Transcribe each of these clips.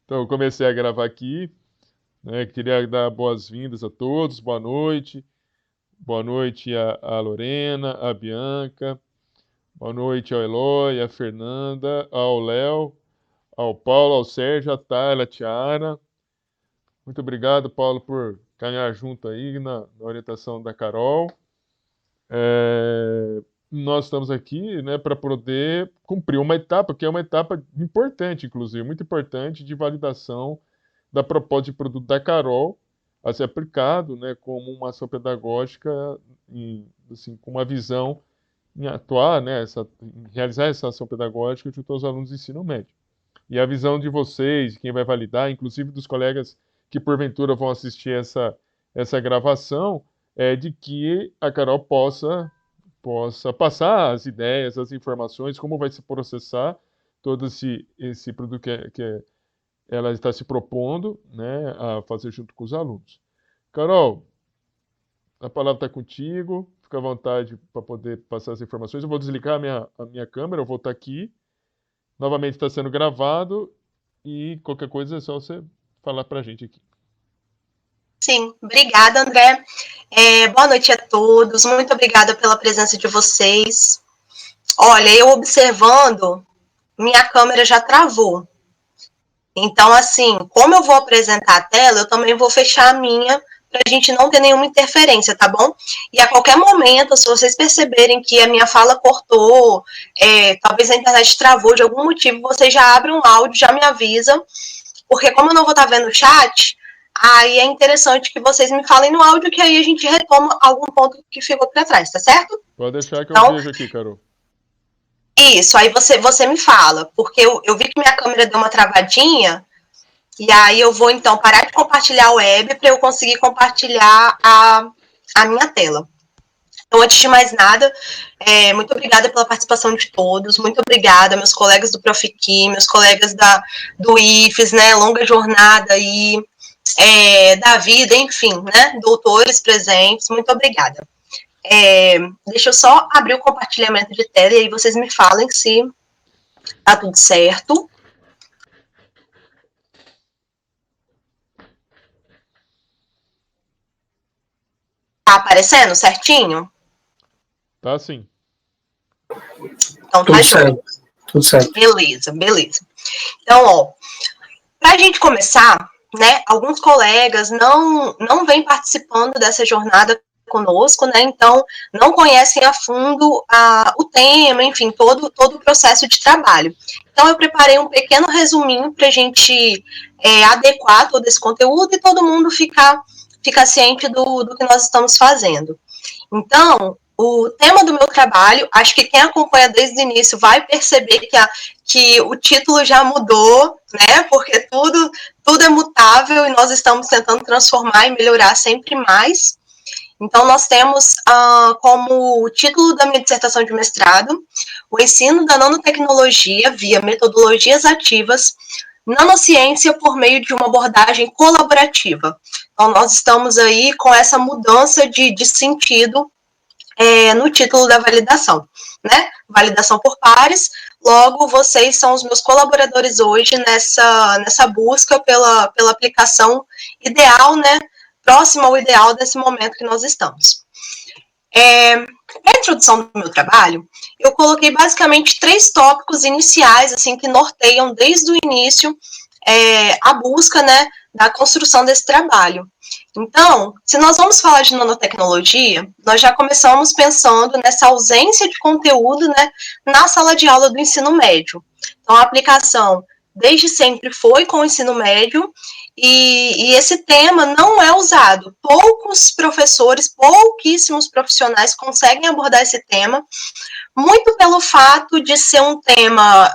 Então, eu comecei a gravar aqui, né? Queria dar boas-vindas a todos, boa noite. Boa noite a Lorena, a Bianca, boa noite ao Eloy, a Fernanda, ao Léo, ao Paulo, ao Sérgio, a Tayla, a Tiara. Muito obrigado, Paulo, por caminhar junto aí na orientação da Carol. Nós estamos aqui, né, para poder cumprir uma etapa, que é uma etapa importante, inclusive, muito importante, de validação da proposta de produto da Carol a ser aplicado, né, como uma ação pedagógica, assim, com uma visão em atuar, né, em realizar essa ação pedagógica junto aos alunos do ensino médio. E a visão de vocês, quem vai validar, inclusive dos colegas que porventura vão assistir essa gravação, é de que a Carol possa passar as ideias, as informações, como vai se processar todo esse produto que ela está se propondo, né, a fazer junto com os alunos. Carol, a palavra está contigo, fica à vontade para poder passar as informações. Eu vou desligar a minha câmera, eu vou estar aqui. Novamente está sendo gravado e qualquer coisa é só você falar para a gente aqui. Sim, obrigada, André. Boa noite a todos, muito obrigada pela presença de vocês. Olha, eu observando, minha câmera já travou. Então, assim, como eu vou apresentar a tela, eu também vou fechar a minha, para a gente não ter nenhuma interferência, tá bom? E a qualquer momento, se vocês perceberem que a minha fala cortou, talvez a internet travou de algum motivo, vocês já abrem um áudio, já me avisam, porque como eu não vou estar vendo o chat, aí é interessante que vocês me falem no áudio, que aí a gente retoma algum ponto que ficou para trás, tá certo? Pode deixar que eu vejo aqui, Carol. Isso, aí você me fala, porque eu vi que minha câmera deu uma travadinha, e aí eu vou, então, parar de compartilhar a web para eu conseguir compartilhar a minha tela. Então, antes de mais nada, muito obrigada pela participação de todos, muito obrigada, meus colegas do Profiqui, meus colegas do IFES, né, longa jornada aí, da vida, enfim, né, doutores presentes, muito obrigada. Deixa eu só abrir o compartilhamento de tela e aí vocês me falem se tá tudo certo. Tá aparecendo certinho? Tá sim. Então tá certo. Tudo certo. Beleza. Então, ó, pra gente começar, né, alguns colegas não vêm participando dessa jornada conosco, né, então não conhecem a fundo o tema, enfim, todo o processo de trabalho. Então eu preparei um pequeno resuminho para a gente adequar todo esse conteúdo e todo mundo ficar ciente do que nós estamos fazendo. Então, o tema do meu trabalho, acho que quem acompanha desde o início vai perceber que o título já mudou, né? Porque tudo é mutável e nós estamos tentando transformar e melhorar sempre mais. Então, nós temos como o título da minha dissertação de mestrado o ensino da nanotecnologia via metodologias ativas, nanociência por meio de uma abordagem colaborativa. Então, nós estamos aí com essa mudança de sentido no título da validação, né? Validação por pares, logo vocês são os meus colaboradores hoje nessa busca pela aplicação ideal, né? Próxima ao ideal desse momento que nós estamos. A introdução do meu trabalho, eu coloquei basicamente 3 tópicos iniciais, assim, que norteiam desde o início a busca, né, da construção desse trabalho. Então, se nós vamos falar de nanotecnologia, nós já começamos pensando nessa ausência de conteúdo, né, na sala de aula do ensino médio. Então, a aplicação desde sempre foi com o ensino médio e esse tema não é usado. Poucos professores, pouquíssimos profissionais conseguem abordar esse tema, muito pelo fato de ser um tema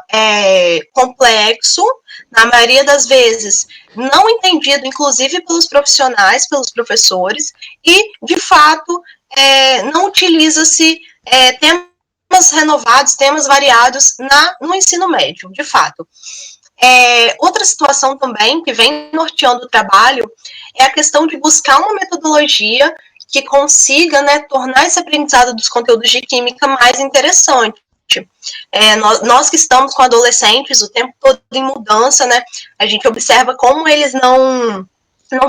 complexo, na maioria das vezes não entendido, inclusive pelos profissionais, pelos professores, e, de fato, não utiliza-se temas renovados, temas variados no ensino médio, de fato. Outra situação também que vem norteando o trabalho é a questão de buscar uma metodologia que consiga, né, tornar esse aprendizado dos conteúdos de química mais interessante. Nós que estamos com adolescentes o tempo todo em mudança, né? A gente observa como eles não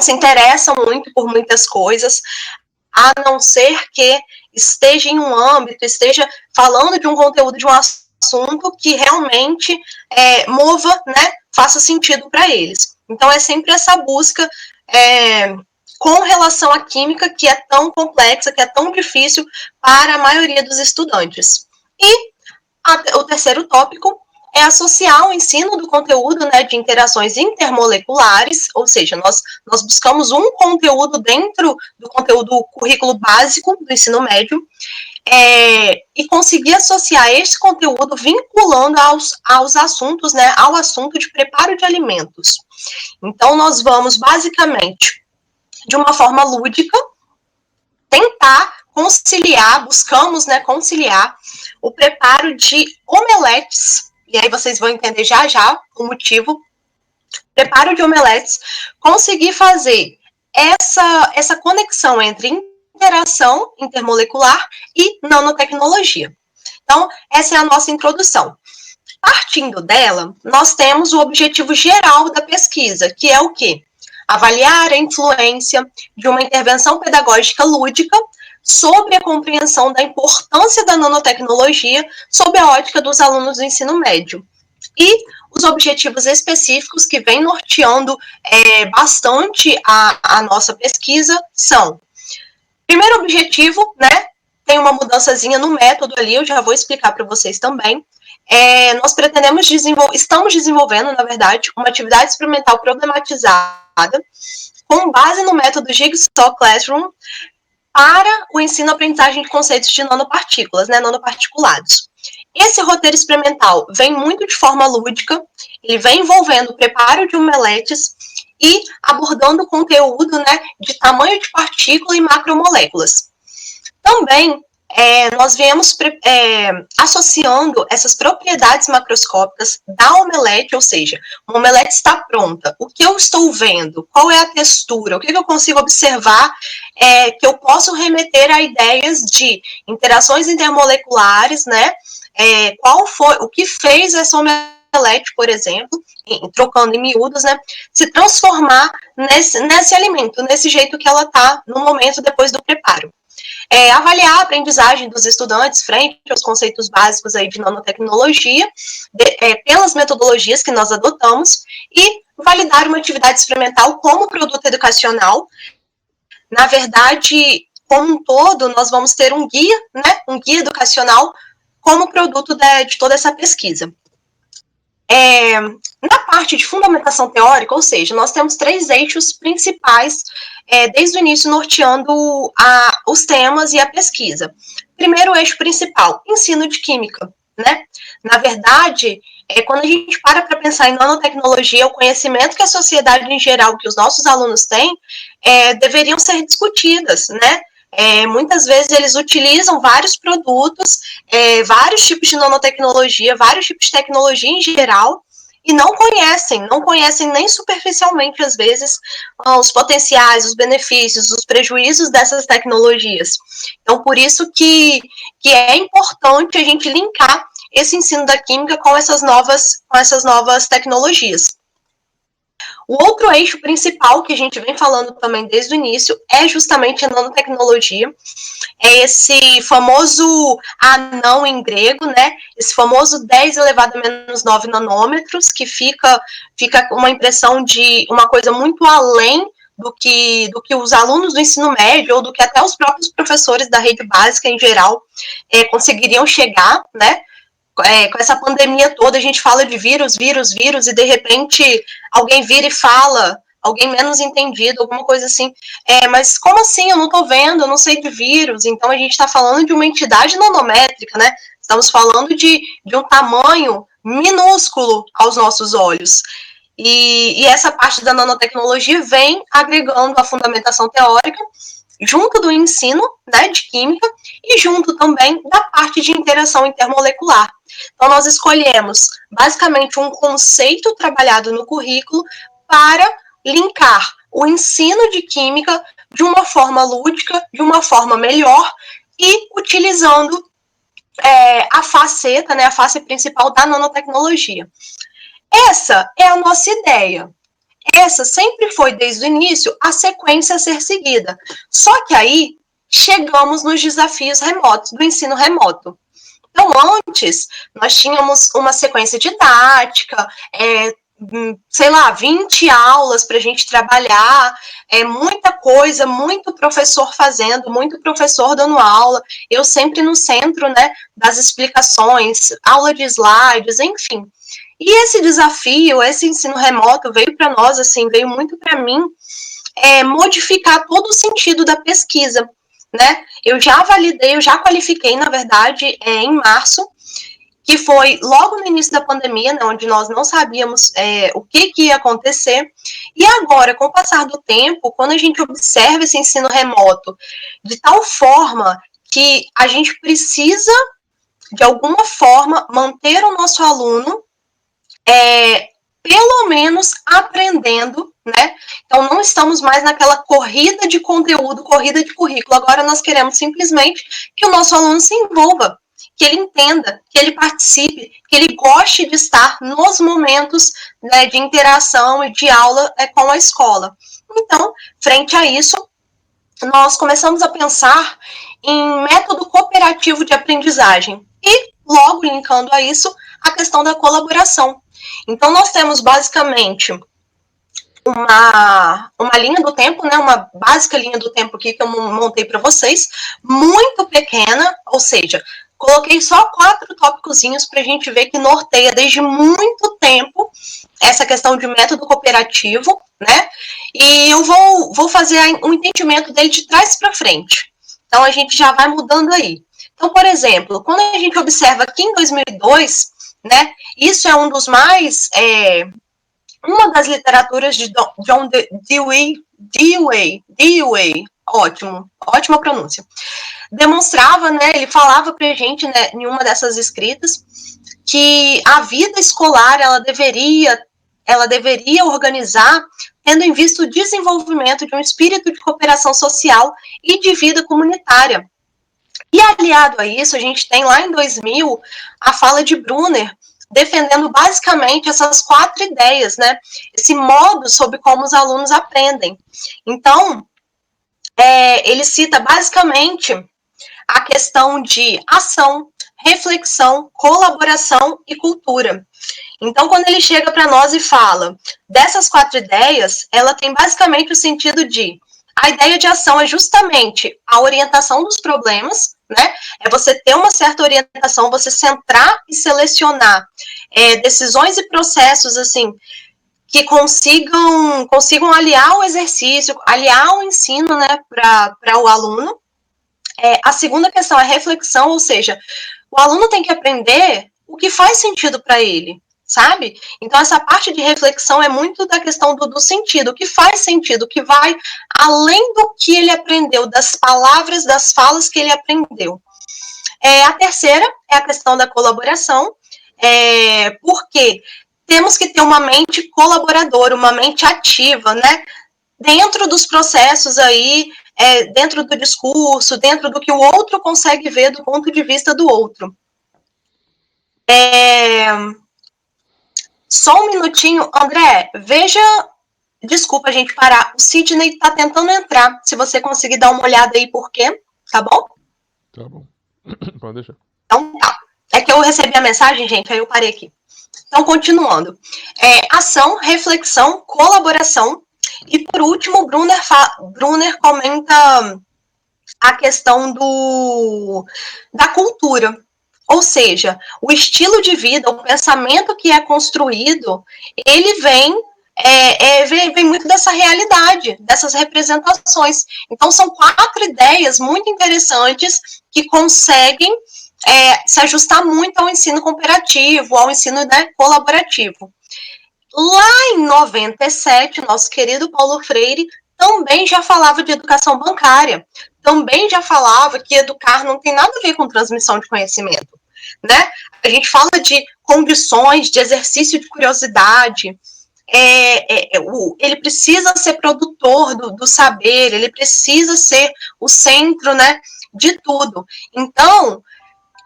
se interessam muito por muitas coisas, a não ser que esteja em um âmbito, esteja falando de um conteúdo, de um assunto que realmente mova, né, faça sentido para eles. Então, é sempre essa busca com relação à química, que é tão complexa, que é tão difícil para a maioria dos estudantes. E o terceiro tópico é associar o ensino do conteúdo, né, de interações intermoleculares, ou seja, nós buscamos um conteúdo dentro do conteúdo currículo básico do ensino médio, e conseguir associar esse conteúdo vinculando aos assuntos, né, ao assunto de preparo de alimentos. Então, nós vamos, basicamente, de uma forma lúdica, tentar conciliar, buscamos, né, conciliar o preparo de omeletes, e aí vocês vão entender já já o motivo, preparo de omeletes, conseguir fazer essa conexão entre interação intermolecular e nanotecnologia. Então, essa é a nossa introdução. Partindo dela, nós temos o objetivo geral da pesquisa, que é o quê? Avaliar a influência de uma intervenção pedagógica lúdica sobre a compreensão da importância da nanotecnologia sob a ótica dos alunos do ensino médio. E os objetivos específicos que vêm norteando bastante a nossa pesquisa são: primeiro objetivo, né, tem uma mudançazinha no método ali, eu já vou explicar para vocês também. Nós estamos desenvolvendo, na verdade, uma atividade experimental problematizada com base no método Jigsaw Classroom para o ensino-aprendizagem de conceitos de nanopartículas, né, nanoparticulados. Esse roteiro experimental vem muito de forma lúdica, ele vem envolvendo o preparo de omeletes e abordando conteúdo, né, de tamanho de partícula e macromoléculas. Também nós viemos associando essas propriedades macroscópicas da omelete, ou seja, uma omelete está pronta, o que eu estou vendo, qual é a textura, o que eu consigo observar, que eu posso remeter a ideias de interações intermoleculares, né, o que fez essa omelete, por exemplo, trocando em miúdos, né, se transformar nesse alimento, nesse jeito que ela está no momento depois do preparo. Avaliar a aprendizagem dos estudantes frente aos conceitos básicos aí de nanotecnologia, pelas metodologias que nós adotamos, e validar uma atividade experimental como produto educacional. Na verdade, como um todo, nós vamos ter um guia, né, um guia educacional como produto de toda essa pesquisa. Na parte de fundamentação teórica, ou seja, nós temos 3 eixos principais, desde o início, norteando os temas e a pesquisa. Primeiro eixo principal, ensino de química, né? Na verdade, quando a gente para pensar em nanotecnologia, o conhecimento que a sociedade em geral, que os nossos alunos têm, deveriam ser discutidas, né? Muitas vezes eles utilizam vários produtos, vários tipos de nanotecnologia, vários tipos de tecnologia em geral, e não conhecem nem superficialmente, às vezes, os potenciais, os benefícios, os prejuízos dessas tecnologias. Então, por isso que é importante a gente linkar esse ensino da química com essas novas tecnologias. O outro eixo principal que a gente vem falando também desde o início é justamente a nanotecnologia. É esse famoso anão em grego, né? Esse famoso 10 elevado a menos 9 nanômetros, que fica uma impressão de uma coisa muito além do que os alunos do ensino médio ou do que até os próprios professores da rede básica em geral conseguiriam chegar, né? Com essa pandemia toda, a gente fala de vírus, e de repente alguém vira e fala, alguém menos entendido, alguma coisa assim, mas como assim? Eu não tô vendo, eu não sei de vírus. Então a gente está falando de uma entidade nanométrica, né? Estamos falando de um tamanho minúsculo aos nossos olhos. E essa parte da nanotecnologia vem agregando a fundamentação teórica, junto do ensino, né, de química, e junto também da parte de interação intermolecular. Então, nós escolhemos, basicamente, um conceito trabalhado no currículo para linkar o ensino de química de uma forma lúdica, de uma forma melhor, e utilizando a faceta, né, a face principal da nanotecnologia. Essa é a nossa ideia. Essa sempre foi, desde o início, a sequência a ser seguida. Só que aí chegamos nos desafios remotos, do ensino remoto. Então, antes, nós tínhamos uma sequência didática, sei lá, 20 aulas para a gente trabalhar, muita coisa, muito professor fazendo, muito professor dando aula, eu sempre no centro, né, das explicações, aula de slides, enfim. E esse desafio, esse ensino remoto veio para nós, assim, veio muito para mim, modificar todo o sentido da pesquisa, né? Eu já validei, eu já qualifiquei, na verdade, em março, que foi logo no início da pandemia, né, onde nós não sabíamos o que ia acontecer. E agora, com o passar do tempo, quando a gente observa esse ensino remoto de tal forma que a gente precisa, de alguma forma, manter o nosso aluno pelo menos aprendendo, né? Então, não estamos mais naquela corrida de conteúdo, corrida de currículo. Agora, nós queremos simplesmente que o nosso aluno se envolva, que ele entenda, que ele participe, que ele goste de estar nos momentos, né, de interação e de aula com a escola. Então, frente a isso, nós começamos a pensar em método cooperativo de aprendizagem e, logo linkando a isso, a questão da colaboração. Então, nós temos basicamente uma linha do tempo, né, uma básica linha do tempo aqui que eu montei para vocês, muito pequena, ou seja, coloquei só 4 tópicozinhos para a gente ver que norteia desde muito tempo essa questão de método cooperativo, né, e eu vou fazer um entendimento dele de trás para frente. Então, a gente já vai mudando aí. Então, por exemplo, quando a gente observa aqui em 2002, né, isso é um dos mais... uma das literaturas de John Dewey, ótima pronúncia, demonstrava, né, ele falava pra gente, né, em uma dessas escritas, que a vida escolar, ela deveria organizar, tendo em vista o desenvolvimento de um espírito de cooperação social e de vida comunitária. E aliado a isso, a gente tem lá em 2000 a fala de Brunner, defendendo basicamente essas 4 ideias, né? Esse modo sobre como os alunos aprendem. Então, ele cita basicamente a questão de ação, reflexão, colaboração e cultura. Então, quando ele chega para nós e fala dessas 4 ideias, ela tem basicamente o sentido de a ideia de ação é justamente a orientação dos problemas, né? É você ter uma certa orientação, você centrar e selecionar decisões e processos, assim, que consigam aliar o exercício, aliar o ensino, né, para o aluno. A segunda questão é reflexão, ou seja, o aluno tem que aprender o que faz sentido para ele, sabe? Então, essa parte de reflexão é muito da questão do sentido, o que faz sentido, o que vai além do que ele aprendeu, das palavras, das falas que ele aprendeu. A terceira é a questão da colaboração, porque temos que ter uma mente colaboradora, uma mente ativa, né? Dentro dos processos aí, dentro do discurso, dentro do que o outro consegue ver do ponto de vista do outro. Só um minutinho, André, veja, desculpa a gente parar, o Sidney está tentando entrar, se você conseguir dar uma olhada aí por quê, tá bom? Tá bom, pode deixar. Então tá, é que eu recebi a mensagem, gente, aí eu parei aqui. Então, continuando, ação, reflexão, colaboração, e por último, Brunner comenta a questão da cultura. Ou seja, o estilo de vida, o pensamento que é construído, ele vem muito dessa realidade, dessas representações. Então, são 4 ideias muito interessantes que conseguem se ajustar muito ao ensino cooperativo, ao ensino, né, colaborativo. Lá em 97, nosso querido Paulo Freire também já falava de educação bancária, também já falava que educar não tem nada a ver com transmissão de conhecimento, né? A gente fala de condições, de exercício de curiosidade, ele precisa ser produtor do saber, ele precisa ser o centro, né, de tudo. Então,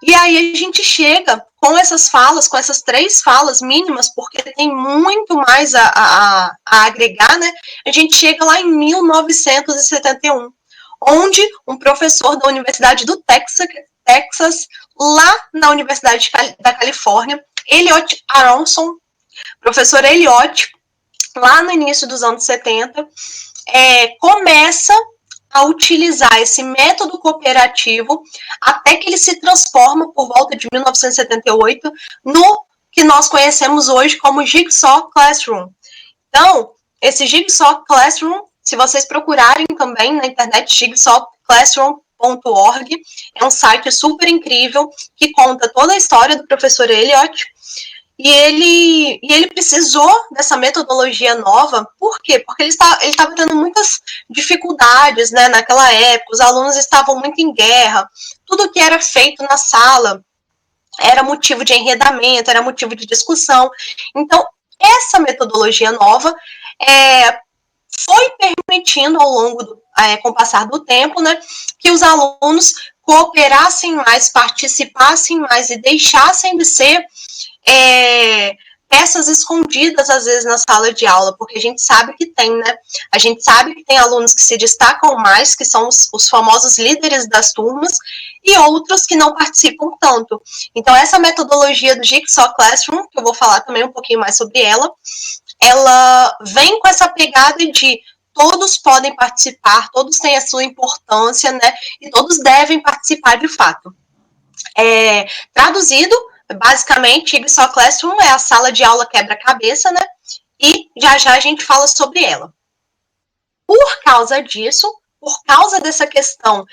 E aí a gente chega com essas falas, com essas 3 falas mínimas, porque tem muito mais a agregar, né? A gente chega lá em 1971, onde um professor da Universidade do Texas, lá na Universidade da Califórnia, Elliot Aronson, professor Elliot, lá no início dos anos 70, começa a utilizar esse método cooperativo até que ele se transforma, por volta de 1978, no que nós conhecemos hoje como Jigsaw Classroom. Então, esse Jigsaw Classroom, se vocês procurarem também na internet, jigsawclassroom.org, é um site super incrível que conta toda a história do professor Elliot. E ele precisou dessa metodologia nova, por quê? Porque ele estava tendo muitas dificuldades, né, naquela época, os alunos estavam muito em guerra, tudo que era feito na sala era motivo de enredamento, era motivo de discussão. Então, essa metodologia nova foi permitindo ao longo com o passar do tempo, né, que os alunos cooperassem mais, participassem mais e deixassem de ser peças escondidas, às vezes, na sala de aula, porque a gente sabe que tem, né? A gente sabe que tem alunos que se destacam mais, que são os famosos líderes das turmas, e outros que não participam tanto. Então, essa metodologia do Jigsaw Classroom, que eu vou falar também um pouquinho mais sobre ela vem com essa pegada de todos podem participar, todos têm a sua importância, né? E todos devem participar de fato. Traduzido, basicamente, Jigsaw Classroom é a sala de aula quebra-cabeça, né? E já a gente fala sobre ela. Por causa disso, por causa dessa questão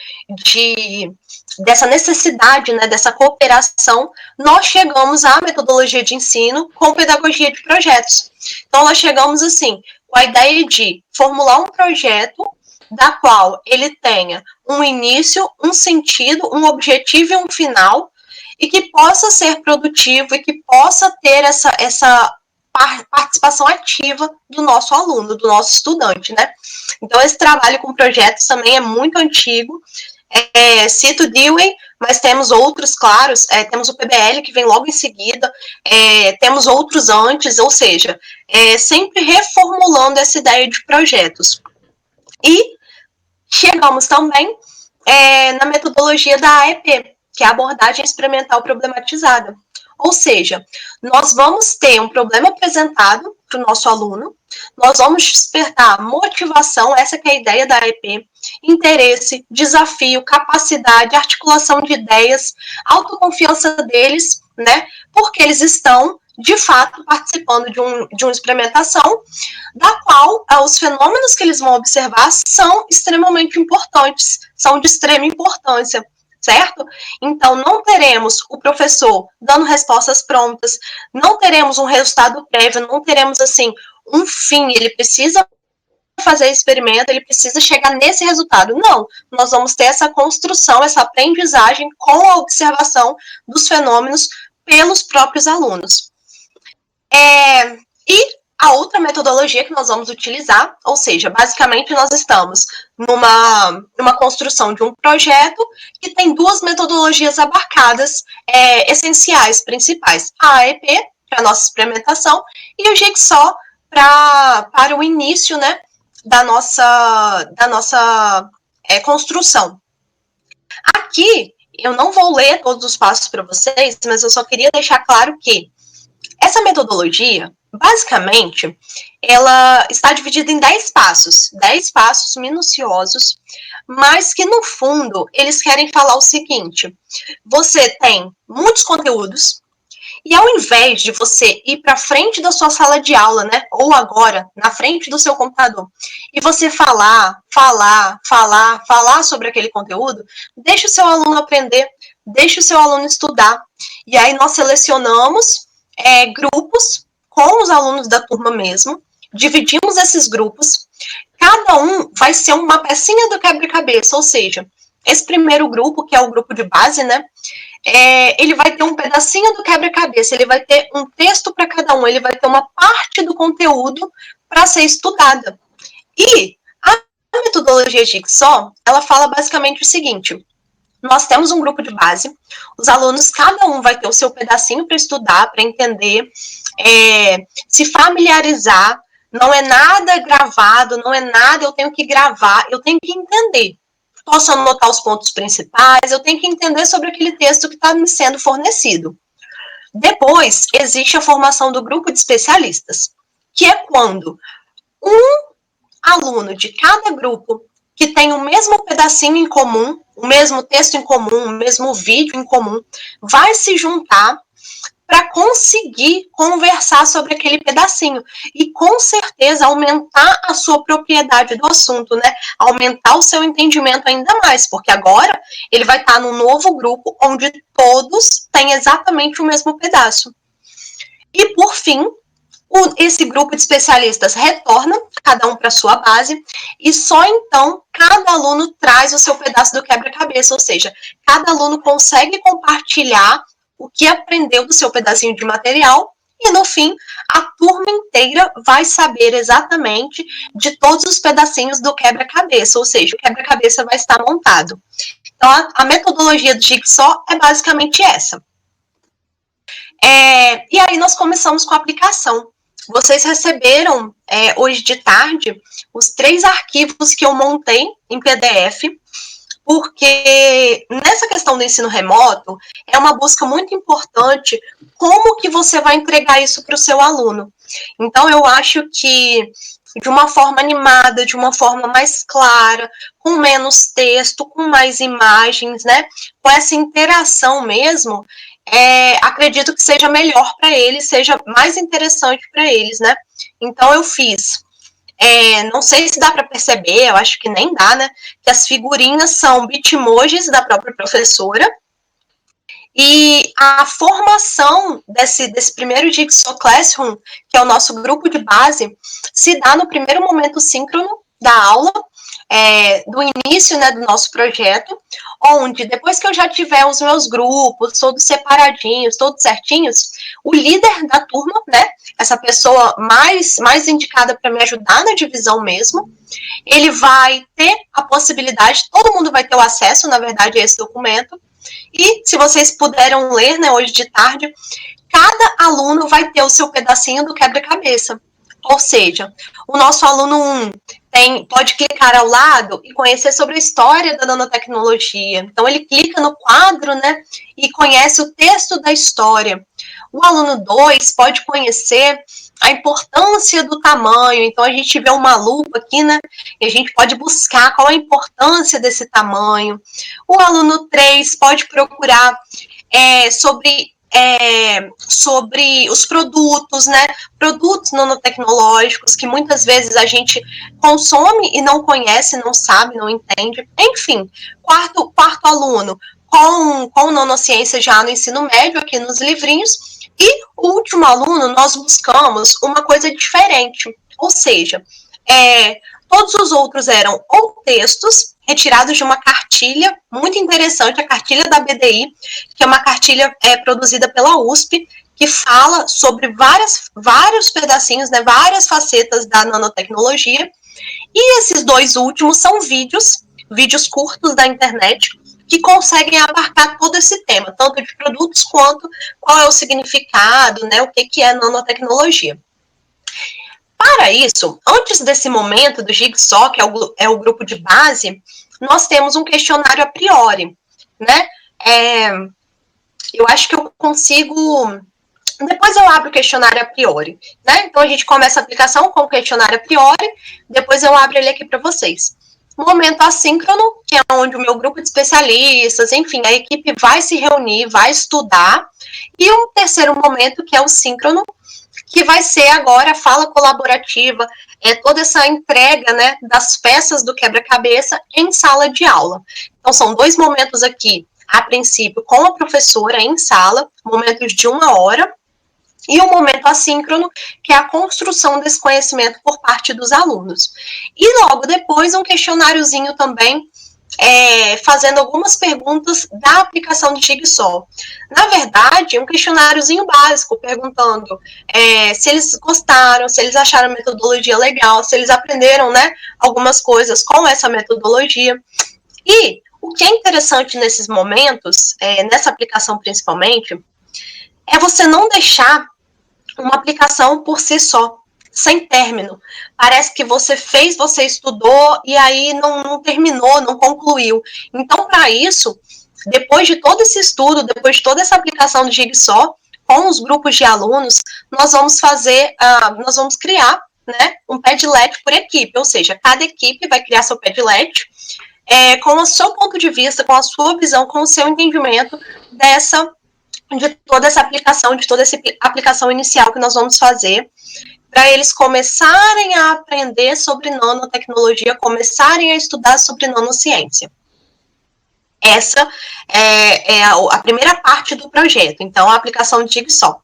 dessa necessidade, né, dessa cooperação, nós chegamos à metodologia de ensino com pedagogia de projetos. Então, nós chegamos, assim, com a ideia de formular um projeto da qual ele tenha um início, um sentido, um objetivo e um final, e que possa ser produtivo e que possa ter essa participação ativa do nosso aluno, do nosso estudante, né? Então, esse trabalho com projetos também é muito antigo. Cito Dewey, mas temos outros, claros, temos o PBL, que vem logo em seguida, temos outros antes, ou seja, sempre reformulando essa ideia de projetos. E chegamos também na metodologia da AEP, que é a abordagem experimental problematizada. Ou seja, nós vamos ter um problema apresentado para o nosso aluno, nós vamos despertar motivação, essa que é a ideia da AEP, interesse, desafio, capacidade, articulação de ideias, autoconfiança deles, né? Porque eles estão, de fato, participando de uma experimentação, da qual os fenômenos que eles vão observar são extremamente importantes, são de extrema importância. Certo? Então, não teremos o professor dando respostas prontas, não teremos um resultado prévio, não teremos, assim, um fim, ele precisa fazer experimento, ele precisa chegar nesse resultado. Não, nós vamos ter essa construção, essa aprendizagem com a observação dos fenômenos pelos próprios alunos. E a outra metodologia que nós vamos utilizar, ou seja, basicamente nós estamos numa construção de um projeto que tem 2 metodologias abarcadas, essenciais, principais. A AEP, para a nossa experimentação, e o Jigsaw para o início, né, da nossa construção. Aqui, eu não vou ler todos os passos para vocês, mas eu só queria deixar claro que essa metodologia, basicamente, ela está dividida em 10 passos minuciosos, mas que, no fundo, eles querem falar o seguinte: você tem muitos conteúdos, e ao invés de você ir para frente da sua sala de aula, né, ou agora, na frente do seu computador, e você falar sobre aquele conteúdo, deixa o seu aluno aprender, deixa o seu aluno estudar. E aí nós selecionamos grupos com os alunos da turma mesmo, dividimos esses grupos, cada um vai ser uma pecinha do quebra-cabeça, ou seja, esse primeiro grupo, que é o grupo de base, né, ele vai ter um pedacinho do quebra-cabeça, ele vai ter um texto para cada um, ele vai ter uma parte do conteúdo para ser estudada. E a metodologia Jigsaw, ela fala basicamente o seguinte: nós temos um grupo de base, os alunos, cada um vai ter o seu pedacinho para estudar, para entender, se familiarizar, não é nada gravado, não é nada, eu tenho que gravar, eu tenho que entender. Posso anotar os pontos principais, eu tenho que entender sobre aquele texto que está me sendo fornecido. Depois, existe a formação do grupo de especialistas, que é quando um aluno de cada grupo que tem o mesmo pedacinho em comum, o mesmo texto em comum, o mesmo vídeo em comum, vai se juntar para conseguir conversar sobre aquele pedacinho e, com certeza, aumentar a sua propriedade do assunto, né? Aumentar o seu entendimento ainda mais, porque agora ele vai estar num novo grupo onde todos têm exatamente o mesmo pedaço. E, por fim, esse grupo de especialistas retorna, cada um para sua base, e só então cada aluno traz o seu pedaço do quebra-cabeça, ou seja, cada aluno consegue compartilhar o que aprendeu do seu pedacinho de material, e no fim, a turma inteira vai saber exatamente de todos os pedacinhos do quebra-cabeça, ou seja, o quebra-cabeça vai estar montado. Então, a metodologia do Jigsaw é basicamente essa. E aí nós começamos com a aplicação. Vocês receberam, hoje de tarde, os 3 arquivos que eu montei em PDF, porque nessa questão do ensino remoto, é uma busca muito importante como que você vai entregar isso para o seu aluno. Então, eu acho que de uma forma animada, de uma forma mais clara, com menos texto, com mais imagens, né? Com essa interação mesmo, acredito que seja melhor para eles, seja mais interessante para eles, né? Então, eu fiz... não sei se dá para perceber, eu acho que nem dá, né? Que as figurinhas são bitmojis da própria professora. E a formação desse primeiro Jigsaw Classroom, que é o nosso grupo de base, se dá no primeiro momento síncrono da aula, do início, né, do nosso projeto, onde depois que eu já tiver os meus grupos todos separadinhos, todos certinhos, o líder da turma, né, essa pessoa mais indicada para me ajudar na divisão mesmo, ele vai ter a possibilidade, todo mundo vai ter o acesso, na verdade, a esse documento, e se vocês puderam ler, né, hoje de tarde, cada aluno vai ter o seu pedacinho do quebra-cabeça. Ou seja, o nosso aluno 1 pode clicar ao lado e conhecer sobre a história da nanotecnologia. Então, ele clica no quadro, né, e conhece o texto da história. O aluno 2 pode conhecer a importância do tamanho. Então, a gente vê uma lupa aqui, né, e a gente pode buscar qual a importância desse tamanho. O aluno 3 pode procurar sobre os produtos, né? Produtos nanotecnológicos que muitas vezes a gente consome e não conhece, não sabe, não entende. Enfim, quarto aluno com nanociência já no ensino médio, aqui nos livrinhos. E o último aluno, nós buscamos uma coisa diferente. Ou seja, todos os outros eram ou textos retirados de uma cartilha muito interessante, a cartilha da BDI, que é uma cartilha produzida pela USP, que fala sobre vários pedacinhos, né, várias facetas da nanotecnologia. E esses 2 últimos são vídeos curtos da internet, que conseguem abarcar todo esse tema, tanto de produtos quanto qual é o significado, né, o que é nanotecnologia. Para isso, antes desse momento do Jigsaw, que é o grupo de base, nós temos um questionário a priori, né? Eu acho que eu consigo... Depois eu abro o questionário a priori, né? Então, a gente começa a aplicação com o questionário a priori, depois eu abro ele aqui para vocês. Momento assíncrono, que é onde o meu grupo de especialistas, enfim, a equipe vai se reunir, vai estudar. E um terceiro momento, que é o síncrono, que vai ser agora a fala colaborativa, toda essa entrega, né, das peças do quebra-cabeça em sala de aula. Então, são 2 momentos aqui, a princípio, com a professora em sala, momentos de 1 hora, e um momento assíncrono, que é a construção desse conhecimento por parte dos alunos. E logo depois, um questionáriozinho também, fazendo algumas perguntas da aplicação de Jigsaw. Na verdade, um questionáriozinho básico, perguntando se eles gostaram, se eles acharam a metodologia legal, se eles aprenderam, né, algumas coisas com essa metodologia. E O que é interessante nesses momentos, nessa aplicação principalmente, é você não deixar uma aplicação por si só, sem término. Parece que você fez, você estudou e aí não terminou, não concluiu. Então, para isso, depois de todo esse estudo, depois de toda essa aplicação do Jigsaw, com os grupos de alunos, nós vamos criar, né, um Padlet por equipe, ou seja, cada equipe vai criar seu Padlet com o seu ponto de vista, com a sua visão, com o seu entendimento de toda essa aplicação inicial que nós vamos fazer, para eles começarem a aprender sobre nanotecnologia, começarem a estudar sobre nanociência. Essa é a primeira parte do projeto, então a aplicação de Jigsaw.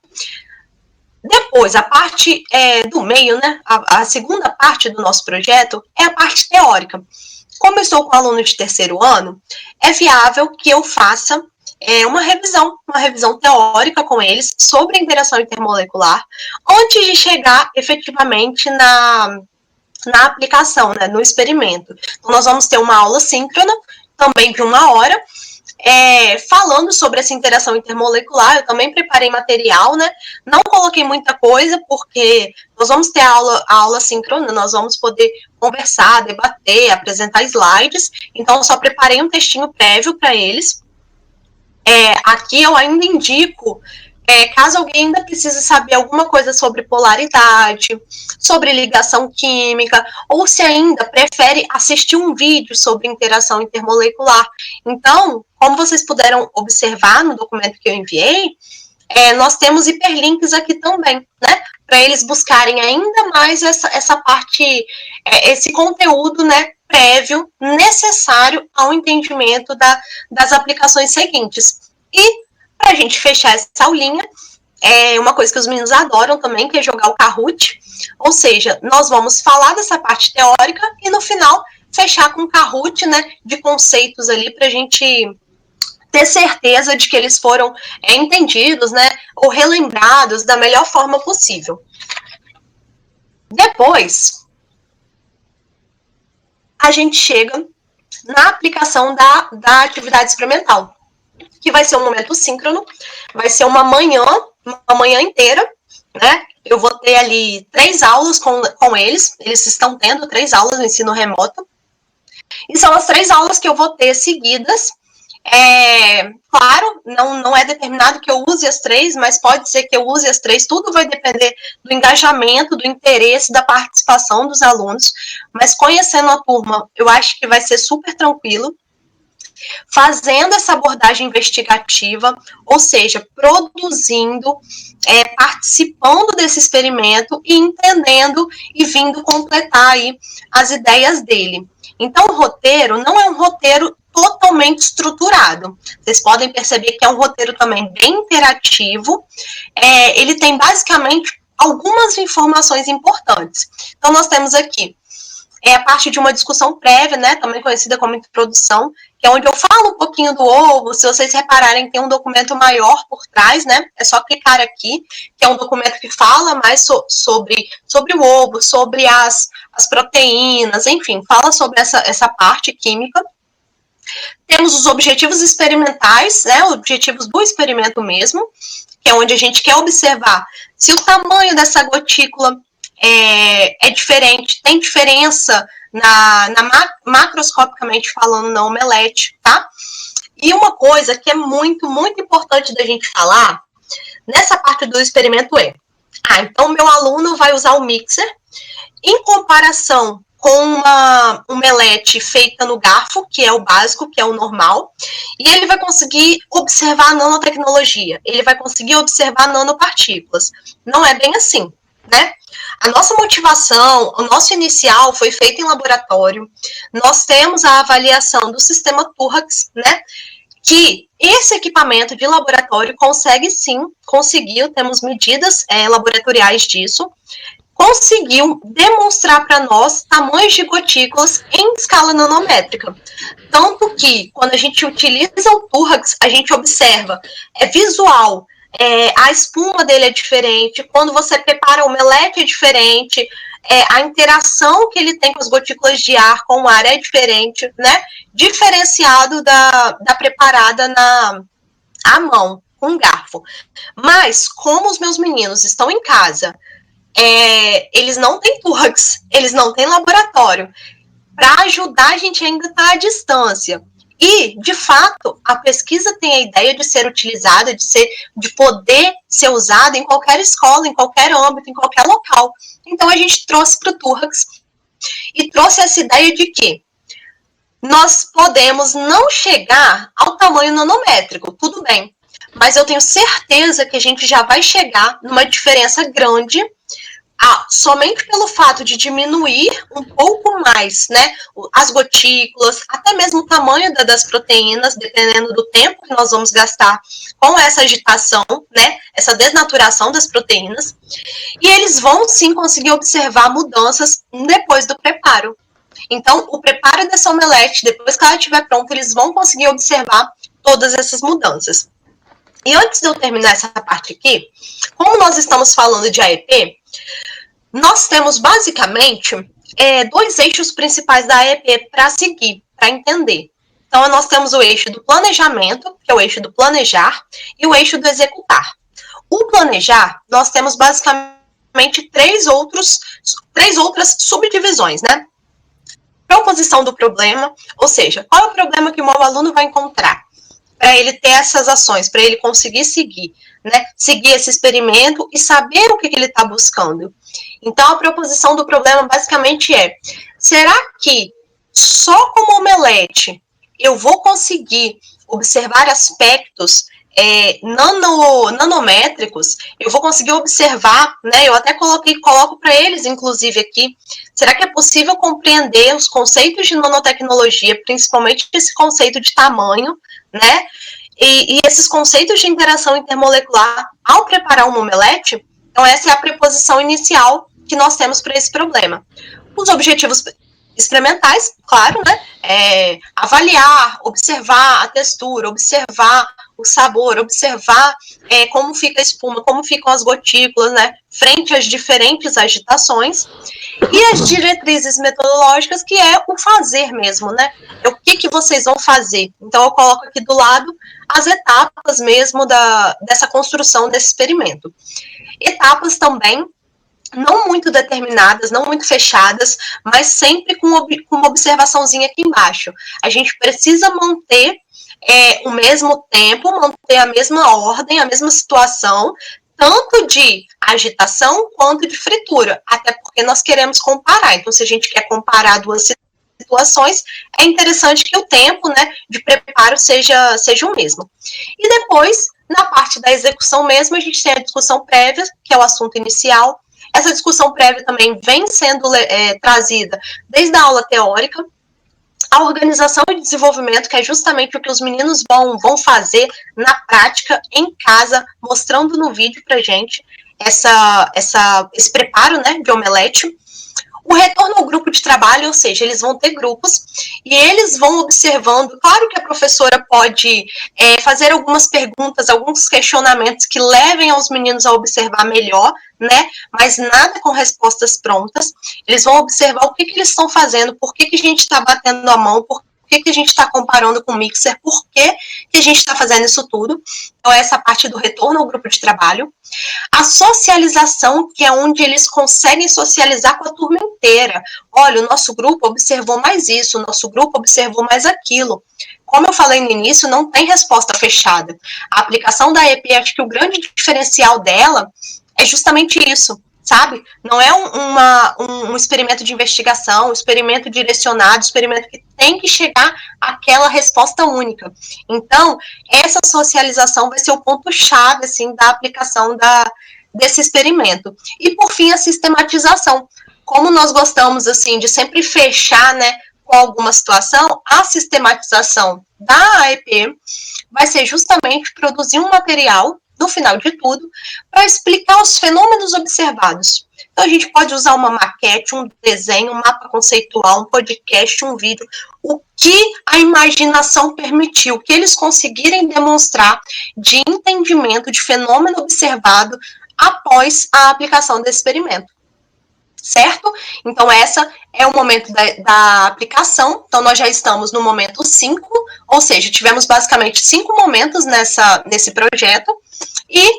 Depois, a parte do meio, né, a segunda parte do nosso projeto é a parte teórica. Como eu estou com alunos de terceiro ano, é viável que eu faça uma revisão teórica com eles sobre a interação intermolecular, antes de chegar efetivamente na aplicação, né, no experimento. Então, nós vamos ter uma aula síncrona, também de 1 hora, falando sobre essa interação intermolecular. Eu também preparei material, né? Não coloquei muita coisa, porque nós vamos ter a aula síncrona, nós vamos poder conversar, debater, apresentar slides. Então, eu só preparei um textinho prévio para eles. Aqui eu ainda indico, caso alguém ainda precise saber alguma coisa sobre polaridade, sobre ligação química, ou se ainda prefere assistir um vídeo sobre interação intermolecular. Então, como vocês puderam observar no documento que eu enviei, nós temos hiperlinks aqui também, né? Para eles buscarem ainda mais essa parte, esse conteúdo, né, prévio, necessário ao entendimento das aplicações seguintes. E, para a gente fechar essa aulinha, uma coisa que os meninos adoram também, que é jogar o Kahoot. Ou seja, nós vamos falar dessa parte teórica e, no final, fechar com o Kahoot, né, de conceitos ali, para a gente ter certeza de que eles foram entendidos, né, ou relembrados da melhor forma possível. Depois, a gente chega na aplicação da atividade experimental, que vai ser um momento síncrono, vai ser uma manhã inteira, né? Eu vou ter ali 3 aulas com eles estão tendo 3 aulas no ensino remoto, e são as 3 aulas que eu vou ter seguidas. Claro, não é determinado que eu use as 3, mas pode ser que eu use as 3, tudo vai depender do engajamento, do interesse, da participação dos alunos, mas conhecendo a turma, eu acho que vai ser super tranquilo, fazendo essa abordagem investigativa, ou seja, produzindo, participando desse experimento e entendendo e vindo completar aí as ideias dele. Então, o roteiro não é um roteiro totalmente estruturado. Vocês podem perceber que é um roteiro também bem interativo. Ele tem basicamente algumas informações importantes. Então, nós temos aqui a parte de uma discussão prévia, né, também conhecida como introdução, que é onde eu falo um pouquinho do ovo. Se vocês repararem, tem um documento maior por trás, né, é só clicar aqui, que é um documento que fala mais sobre o ovo, sobre as proteínas, enfim, fala sobre essa parte química. Temos os objetivos experimentais, né, objetivos do experimento mesmo, que é onde a gente quer observar se o tamanho dessa gotícula é diferente, tem diferença macroscopicamente falando na omelete, tá? E uma coisa que é muito, muito importante da gente falar nessa parte do experimento então meu aluno vai usar o mixer em comparação com uma omelete feita no garfo, que é o básico, que é o normal, e ele vai conseguir observar a nanotecnologia, ele vai conseguir observar nanopartículas. Não é bem assim, né? A nossa motivação, o nosso inicial foi feito em laboratório. Nós temos a avaliação do sistema Turrax, né? Que esse equipamento de laboratório conseguiu, temos medidas laboratoriais disso, conseguiu demonstrar para nós tamanhos de gotículas em escala nanométrica. Tanto que, quando a gente utiliza o Turrax, a gente observa, visual, a espuma dele é diferente, quando você prepara o omelete é diferente, a interação que ele tem com as gotículas de ar, com o ar é diferente, né? Diferenciado da preparada à mão, com garfo. Mas, como os meus meninos estão em casa, eles não têm Turks, eles não têm laboratório. Para ajudar, a gente ainda está à distância. E, de fato, a pesquisa tem a ideia de ser utilizada, de poder ser usada em qualquer escola, em qualquer âmbito, em qualquer local. Então, a gente trouxe para o Turks e trouxe essa ideia de que nós podemos não chegar ao tamanho nanométrico, tudo bem, mas eu tenho certeza que a gente já vai chegar numa diferença grande somente pelo fato de diminuir um pouco mais, né, as gotículas, até mesmo o tamanho das proteínas, dependendo do tempo que nós vamos gastar com essa agitação, né, essa desnaturação das proteínas, e eles vão sim conseguir observar mudanças depois do preparo. Então, o preparo dessa omelete, depois que ela estiver pronta, eles vão conseguir observar todas essas mudanças. E antes de eu terminar essa parte aqui, como nós estamos falando de AEP, nós temos basicamente 2 eixos principais da AEP para seguir, para entender. Então, nós temos o eixo do planejamento, que é o eixo do planejar, e o eixo do executar. O planejar, nós temos basicamente 3 outras subdivisões, né? Proposição do problema, ou seja, qual é o problema que o meu aluno vai encontrar para ele ter essas ações, para ele conseguir seguir, né? Seguir esse experimento e saber o que ele está buscando. Então, a proposição do problema basicamente será que só como omelete eu vou conseguir observar aspectos nanométricos, eu vou conseguir observar, né? Eu até coloco para eles, inclusive, aqui, será que é possível compreender os conceitos de nanotecnologia, principalmente esse conceito de tamanho, né? E esses conceitos de interação intermolecular ao preparar uma omelete? Então, essa é a preposição inicial que nós temos para esse problema. Os objetivos experimentais, claro, né? Avaliar, observar a textura, observar o sabor, observar como fica a espuma, como ficam as gotículas, né? Frente às diferentes agitações. E as diretrizes metodológicas, que é o fazer mesmo, né? O que vocês vão fazer. Então, eu coloco aqui do lado as etapas mesmo dessa construção desse experimento. Etapas também não muito determinadas, não muito fechadas, mas sempre com uma observaçãozinha aqui embaixo. A gente precisa manter o mesmo tempo, manter a mesma ordem, a mesma situação, tanto de agitação quanto de fritura, até porque nós queremos comparar. Então, se a gente quer comparar 2 situações, é interessante que o tempo, né, de preparo seja o mesmo. E depois, na parte da execução mesmo, a gente tem a discussão prévia, que é o assunto inicial. Essa discussão prévia também vem sendo trazida desde a aula teórica. A organização e desenvolvimento, que é justamente o que os meninos vão fazer na prática, em casa, mostrando no vídeo pra gente esse preparo, né, de omelete. O retorno ao grupo de trabalho, ou seja, eles vão ter grupos e eles vão observando. Claro que a professora pode fazer algumas perguntas, alguns questionamentos que levem aos meninos a observar melhor, né? Mas nada com respostas prontas. Eles vão observar o que eles estão fazendo, por que a gente está batendo a mão, por que a gente está comparando com o mixer, por que a gente está fazendo isso tudo. Então, essa parte do retorno ao grupo de trabalho. A socialização, que é onde eles conseguem socializar com a turma inteira. Olha, o nosso grupo observou mais isso, o nosso grupo observou mais aquilo. Como eu falei no início, não tem resposta fechada. A aplicação da EP, acho que o grande diferencial dela é justamente isso, sabe? Não é um experimento de investigação, um experimento direcionado, um experimento que tem que chegar àquela resposta única. Então, essa socialização vai ser o ponto-chave, assim, da aplicação desse experimento. E, por fim, a sistematização. Como nós gostamos, assim, de sempre fechar, né, com alguma situação, a sistematização da AEP vai ser justamente produzir um material, no final de tudo, para explicar os fenômenos observados. Então, a gente pode usar uma maquete, um desenho, um mapa conceitual, um podcast, um vídeo, o que a imaginação permitiu, que eles conseguirem demonstrar de entendimento de fenômeno observado após a aplicação desse experimento. certo? Então, essa é o momento da aplicação. Então, nós já estamos no momento 5, ou seja, tivemos basicamente 5 momentos nesse projeto, e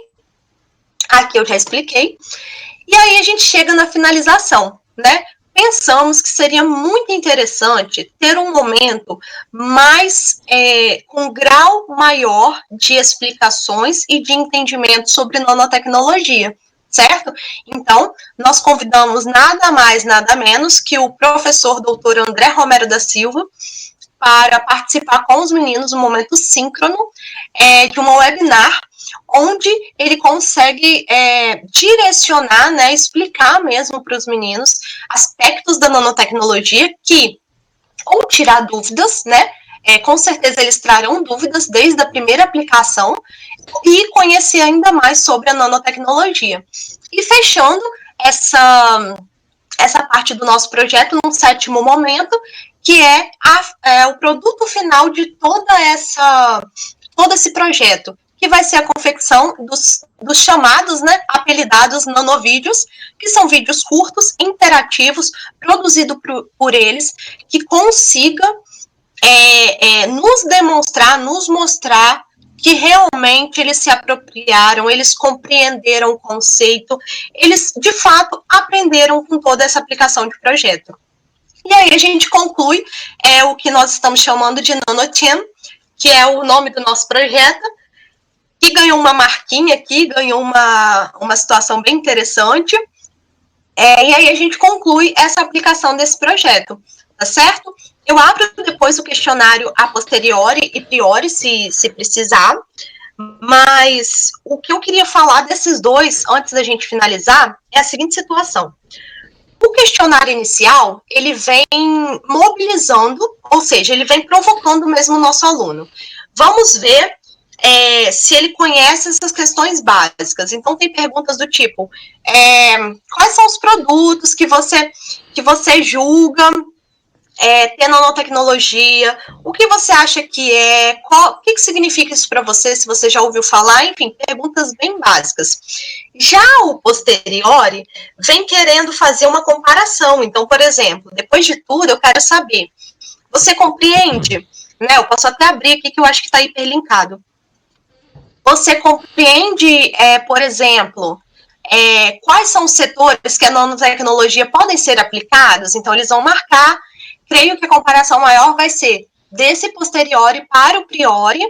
aqui eu já expliquei. E aí a gente chega na finalização, né? Pensamos que seria muito interessante ter um momento mais, com um grau maior de explicações e de entendimento sobre nanotecnologia, certo? Então, nós convidamos nada mais, nada menos que o professor doutor André Romero da Silva para participar com os meninos no momento síncrono de uma webinar, onde ele consegue direcionar, né, explicar mesmo para os meninos aspectos da nanotecnologia que, ou tirar dúvidas, né, com certeza eles trarão dúvidas desde a primeira aplicação, e conhecer ainda mais sobre a nanotecnologia. E fechando essa parte do nosso projeto num 7º momento, que é o produto final de todo esse projeto, que vai ser a confecção dos chamados, né, apelidados nanovídeos, que são vídeos curtos, interativos, produzidos por eles, que consiga nos demonstrar, nos mostrar que realmente eles se apropriaram, eles compreenderam o conceito, eles, de fato, aprenderam com toda essa aplicação de projeto. E aí a gente conclui o que nós estamos chamando de NanoTeam, que é o nome do nosso projeto, que ganhou uma marquinha aqui, ganhou uma situação bem interessante, e aí a gente conclui essa aplicação desse projeto, tá certo? Eu abro depois o questionário a posteriori e priori, se precisar, mas o que eu queria falar desses dois, antes da gente finalizar, é a seguinte situação. O questionário inicial, ele vem mobilizando, ou seja, ele vem provocando mesmo o nosso aluno. Vamos ver se ele conhece essas questões básicas. Então, tem perguntas do tipo, quais são os produtos que você julga ter nanotecnologia, o que você acha que o que significa isso para você, se você já ouviu falar, enfim, perguntas bem básicas. Já o posteriori vem querendo fazer uma comparação. Então, por exemplo, depois de tudo, eu quero saber, você compreende, né, eu posso até abrir aqui que eu acho que está hiperlinkado. Você compreende, por exemplo, quais são os setores que a nanotecnologia podem ser aplicados? Então, eles vão marcar. Creio que a comparação maior vai ser desse posteriori para o priori,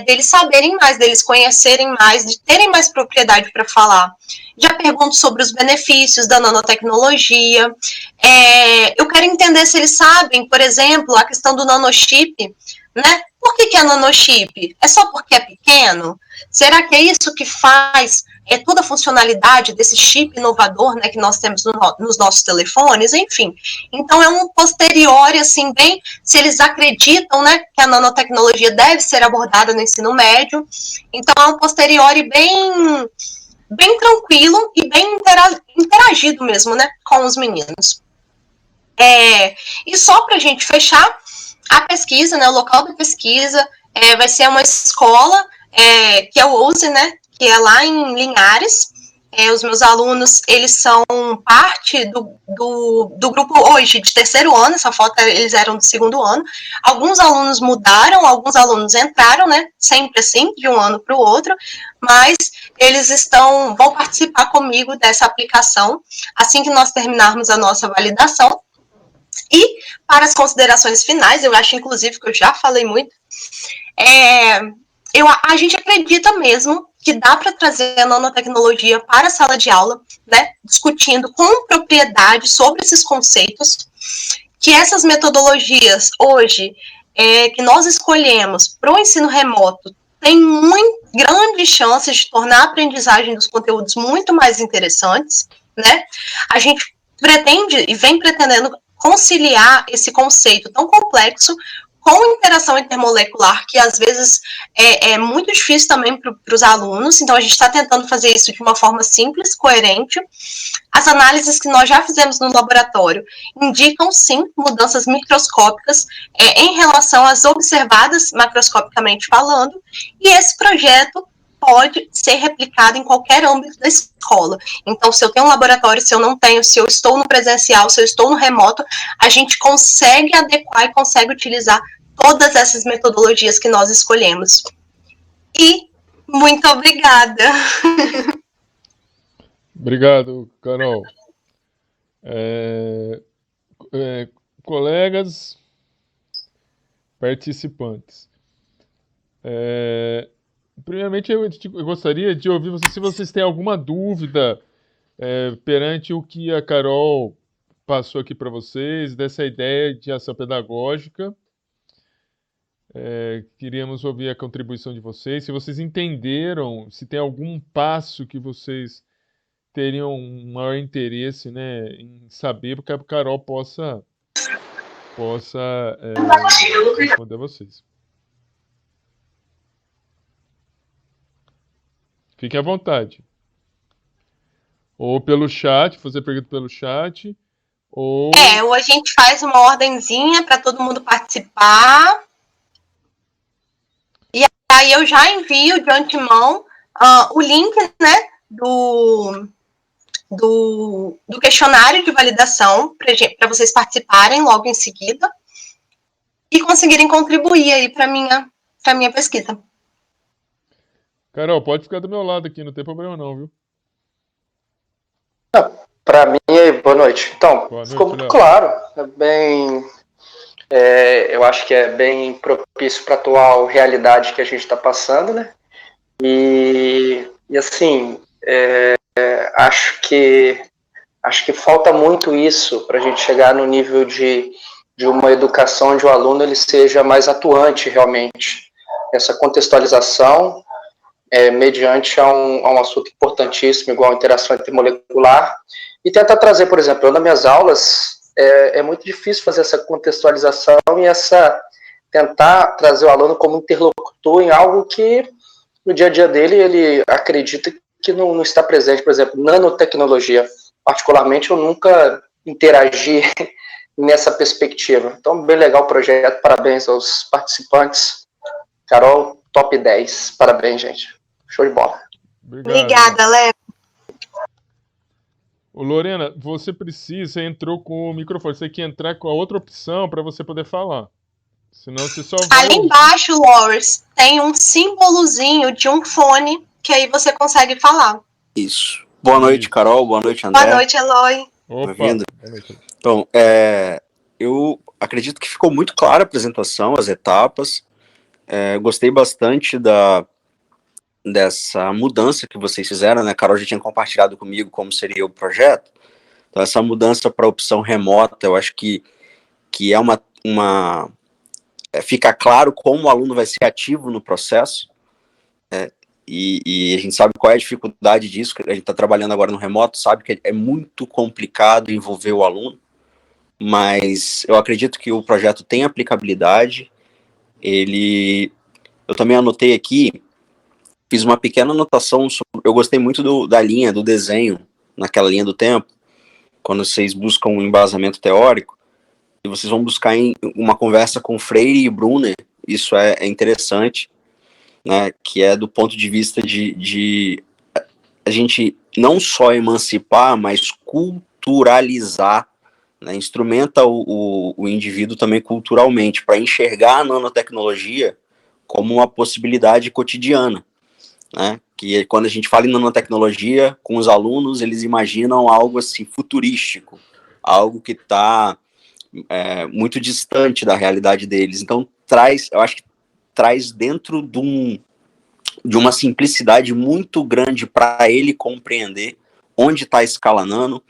deles saberem mais, deles conhecerem mais, de terem mais propriedade para falar. Já pergunto sobre os benefícios da nanotecnologia. Eu quero entender se eles sabem, por exemplo, a questão do nanochip, né? Por que é nanochip? É só porque é pequeno? Será que é isso que faz toda a funcionalidade desse chip inovador, né, que nós temos nos nossos telefones? Enfim, então é um posteriori, assim, bem, se eles acreditam, né, que a nanotecnologia deve ser abordada no ensino médio, então é um posteriori bem tranquilo e bem interagido mesmo, né, com os meninos. E só para a gente fechar, a pesquisa, né, o local da pesquisa vai ser uma escola, que é o USE, né, que é lá em Linhares. Os meus alunos, eles são parte do grupo hoje de 3º ano, essa foto eles eram do 2º ano. Alguns alunos mudaram, alguns alunos entraram, né, sempre assim, de um ano para o outro, mas eles vão participar comigo dessa aplicação, assim que nós terminarmos a nossa validação. E para as considerações finais, eu acho, inclusive, que eu já falei muito, a gente acredita mesmo que dá para trazer a nanotecnologia para a sala de aula, né, discutindo com propriedade sobre esses conceitos, que essas metodologias hoje que nós escolhemos para o ensino remoto têm grandes chances de tornar a aprendizagem dos conteúdos muito mais interessantes, né? A gente pretende e vem pretendendo conciliar esse conceito tão complexo com interação intermolecular, que às vezes é muito difícil também para os alunos, então a gente está tentando fazer isso de uma forma simples, coerente. As análises que nós já fizemos no laboratório indicam, sim, mudanças microscópicas em relação às observadas macroscopicamente falando, e esse projeto pode ser replicado em qualquer âmbito da escola. Então, se eu tenho um laboratório, se eu não tenho, se eu estou no presencial, se eu estou no remoto, a gente consegue adequar e consegue utilizar todas essas metodologias que nós escolhemos. E muito obrigada. Obrigado, Carol. Colegas, participantes. Primeiramente, eu gostaria de ouvir vocês, se vocês têm alguma dúvida perante o que a Carol passou aqui para vocês, dessa ideia de ação pedagógica. Queríamos ouvir a contribuição de vocês, se vocês entenderam, se tem algum passo que vocês teriam um maior interesse, né, em saber, para que a Carol possa responder a vocês. Fiquem à vontade. Ou pelo chat, fazer pergunta pelo chat, ou Carol, pode ficar do meu lado aqui, não tem problema não, viu? Para mim, boa noite. Então, ficou muito claro. Eu acho que é bem propício para a atual realidade que a gente está passando, né? E assim, acho que falta muito isso para a gente chegar no nível de uma educação onde o aluno ele seja mais atuante realmente. Essa contextualização mediante a um assunto importantíssimo, igual a interação intermolecular, e tentar trazer, por exemplo, nas minhas aulas, é muito difícil fazer essa contextualização e tentar trazer o aluno como interlocutor em algo que, no dia a dia dele, ele acredita que não está presente. Por exemplo, nanotecnologia. Particularmente, eu nunca interagi nessa perspectiva. Então, bem legal o projeto, parabéns aos participantes. Carol, top 10. Parabéns, gente. Show de bola. Obrigada, Léo. Lorena, você entrou com o microfone, você tem que entrar com a outra opção para você poder falar. Senão você só vai... Ali embaixo, Loris, tem um símbolozinho de um fone que aí você consegue falar. Isso. Boa noite, Carol. Boa noite, André. Boa noite, Eloy. Bem-vindo. Então, eu acredito que ficou muito clara a apresentação, as etapas. Gostei bastante dessa mudança que vocês fizeram, né? A Carol já tinha compartilhado comigo como seria o projeto. Então, essa mudança para a opção remota, eu acho que fica claro como o aluno vai ser ativo no processo, e a gente sabe qual é a dificuldade disso, a gente está trabalhando agora no remoto, sabe que é muito complicado envolver o aluno, mas eu acredito que o projeto tem aplicabilidade. Eu também anotei aqui, fiz uma pequena anotação, eu gostei muito da linha, do desenho, naquela linha do tempo, quando vocês buscam um embasamento teórico, e vocês vão buscar em uma conversa com Freire e Brunner, isso é interessante, né, que é do ponto de vista de a gente não só emancipar, mas culturalizar, né, instrumenta o indivíduo também culturalmente, para enxergar a nanotecnologia como uma possibilidade cotidiana, né, que quando a gente fala em nanotecnologia com os alunos, eles imaginam algo assim futurístico, algo que está muito distante da realidade deles. Então eu acho que traz dentro de uma simplicidade muito grande para ele compreender onde está a escala nano,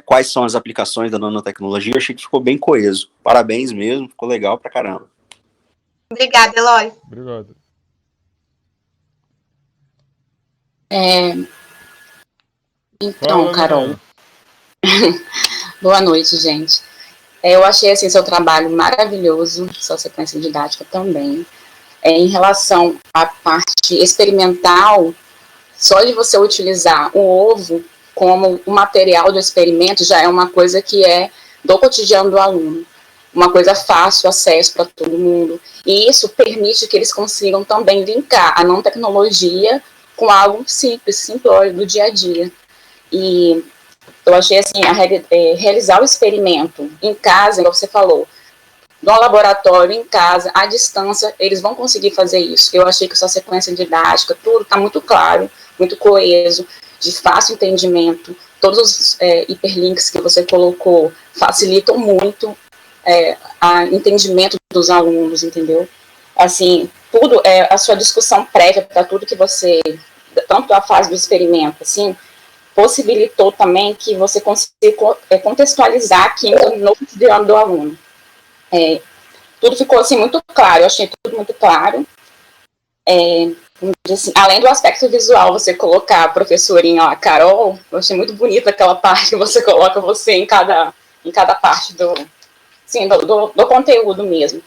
quais são as aplicações da nanotecnologia. Eu achei que ficou bem coeso. Parabéns mesmo, ficou legal pra caramba. Obrigada, Eloy. Obrigado. Então, Fala, Carol. Boa noite, gente. Eu achei assim, seu trabalho maravilhoso, sua sequência didática também. Em relação à parte experimental, só de você utilizar o ovo como um material do experimento já é uma coisa que é do cotidiano do aluno. Uma coisa fácil, acesso para todo mundo. E isso permite que eles consigam também linkar a nanotecnologia com algo simples, simplório, do dia a dia. E eu achei assim, realizar o experimento em casa, como você falou, no laboratório, em casa, à distância, eles vão conseguir fazer isso. Eu achei que sua sequência didática, tudo está muito claro, muito coeso, de fácil entendimento. Todos os hiperlinks que você colocou facilitam muito o entendimento dos alunos, entendeu? Assim, tudo, a sua discussão prévia para tudo que você, tanto a fase do experimento, assim, possibilitou também que você consiga contextualizar a química no cotidiano do aluno. Tudo ficou assim muito claro, eu achei tudo muito claro. Assim, além do aspecto visual, você colocar a professorinha, a Carol, eu achei muito bonita aquela parte que você coloca você em cada parte do conteúdo mesmo.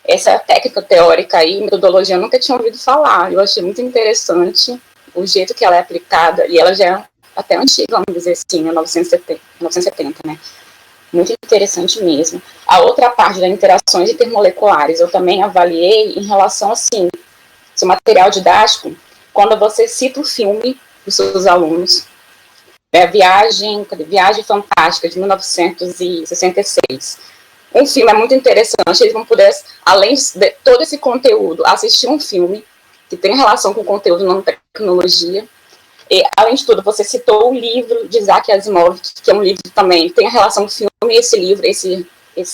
Essa técnica teórica aí, metodologia, eu nunca tinha ouvido falar, eu achei muito interessante o jeito que ela é aplicada, e ela já é até antiga, vamos dizer assim, 1970, né? Muito interessante mesmo. A outra parte das interações intermoleculares, eu também avaliei em relação, assim, seu material didático, quando você cita o filme dos seus alunos, a Viagem Fantástica, de 1966. Um filme é muito interessante, eles vão poder, além de todo esse conteúdo, assistir um filme que tem relação com o conteúdo nanotecnologia. E, além de tudo, você citou o livro de Isaac Asimov, que é um livro que também tem a relação com o filme, e esse livro, esse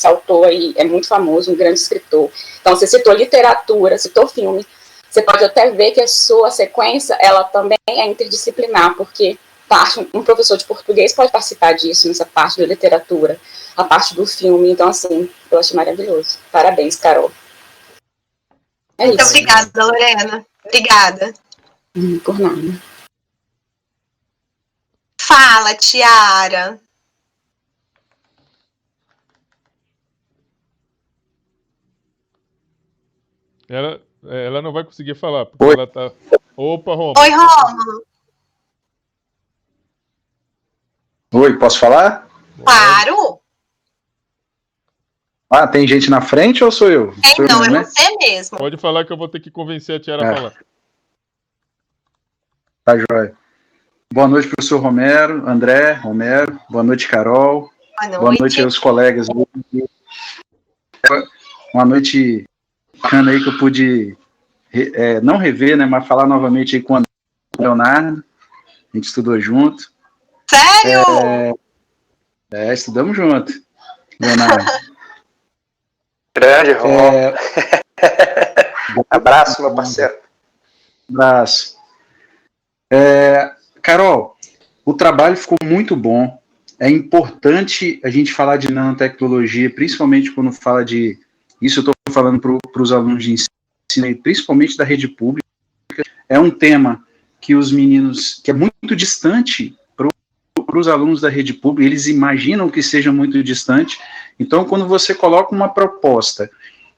autor aí é muito famoso, um grande escritor. Então, você citou literatura, citou filme. Você pode até ver que a sua sequência, ela também é interdisciplinar, porque um professor de português pode participar disso, nessa parte da literatura, a parte do filme. Então, assim, eu achei maravilhoso. Parabéns, Carol. É Muito isso. obrigada, Lorena. Obrigada. Por nada. Fala, Tiara. Ela não vai conseguir falar, porque Oi. ela tá... Opa, Rômulo. Oi, Rômulo. Oi, posso falar? Claro. Ah, tem gente na frente ou sou eu? Sou eu Não, mesmo, é né? você mesmo. Pode falar que eu vou ter que convencer a Tiara a falar. Tá joia. Boa noite, professor Romero, André, Romero. Boa noite, Carol. Boa noite aos colegas. Uma noite bacana aí que eu pude não rever, né, mas falar novamente aí com o Leonardo. A gente estudou junto. Sério? Estudamos junto, Leonardo. Grande, Rômulo. Abraço, meu parceiro. Abraço. Carol, o trabalho ficou muito bom. É importante a gente falar de nanotecnologia, principalmente quando fala de... Isso eu estou falando para os alunos de ensino, e principalmente da rede pública. É um tema que os meninos... que é muito distante para os alunos da rede pública, eles imaginam que seja muito distante. Então, quando você coloca uma proposta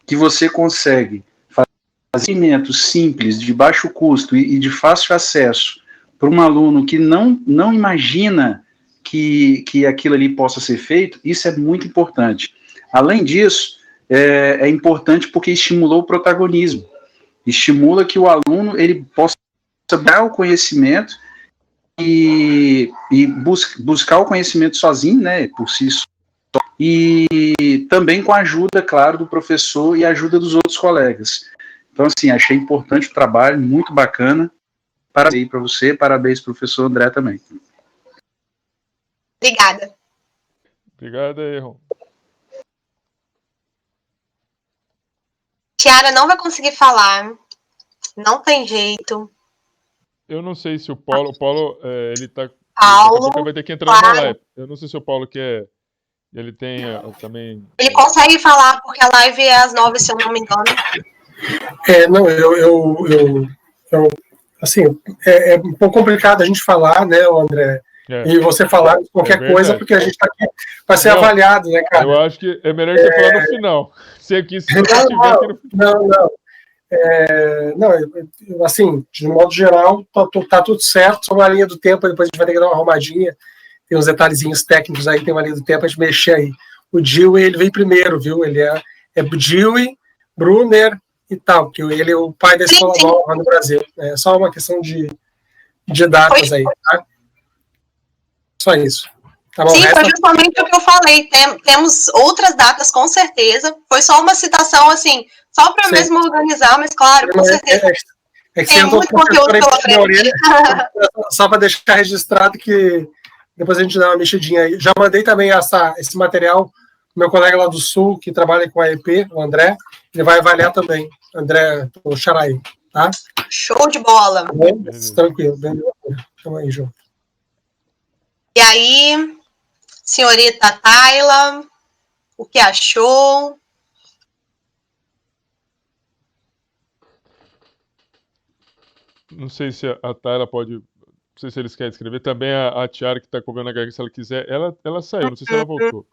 que você consegue fazer alimentos simples, de baixo custo e de fácil acesso para um aluno que não imagina que aquilo ali possa ser feito, isso é muito importante. Além disso, é importante porque estimulou o protagonismo, estimula que o aluno ele possa dar o conhecimento e buscar o conhecimento sozinho, né, por si só, e também com a ajuda, claro, do professor e a ajuda dos outros colegas. Então, assim, achei importante o trabalho, muito bacana. Parabéns para você, parabéns, professor André, também. Obrigada. Obrigado aí, Rômulo. Tiara não vai conseguir falar. Não tem jeito. Eu não sei se o Paulo, ele tá... Paulo, daqui a pouco ele vai ter que entrar na live. Eu não sei se o Paulo quer... Ele tem também... Ele consegue falar, porque a live é às 9, se eu não me engano. Não, assim, é um pouco complicado a gente falar, né, André? E você falar qualquer coisa, porque a gente está aqui para ser avaliado, né, cara? Eu acho que é melhor você falar no final. Se aqui, se você tiver aqui no final. Não, assim, de modo geral, tá tudo certo, só uma linha do tempo, depois a gente vai ter que dar uma arrumadinha, tem uns detalhezinhos técnicos aí, tem uma linha do tempo, a gente mexer aí. O Dewey, ele veio primeiro, viu? Ele é Dewey, Brunner e tal, porque ele é o pai da escola nova no Brasil. É só uma questão de de datas aí, tá? Só isso. Tá bom, Sim, foi justamente o que eu falei. Temos outras datas, com certeza. Foi só uma citação, assim, só para mesmo organizar, mas claro, com certeza. É que tem muito conteúdo pela frente. Só para deixar registrado que depois a gente dá uma mexidinha aí. Já mandei também esse material pro meu colega lá do Sul, que trabalha com a EP, o André. Ele vai avaliar também. André, o Xaraí, tá? Show de bola. Tá bom? Tranquilo. Tamo aí, João. E aí, senhorita Tayla, o que achou? Não sei se a Tayla pode. Não sei se eles querem escrever. Também a Tiara, que está cobrando a garganta, se ela quiser. Ela saiu, não sei se ela voltou.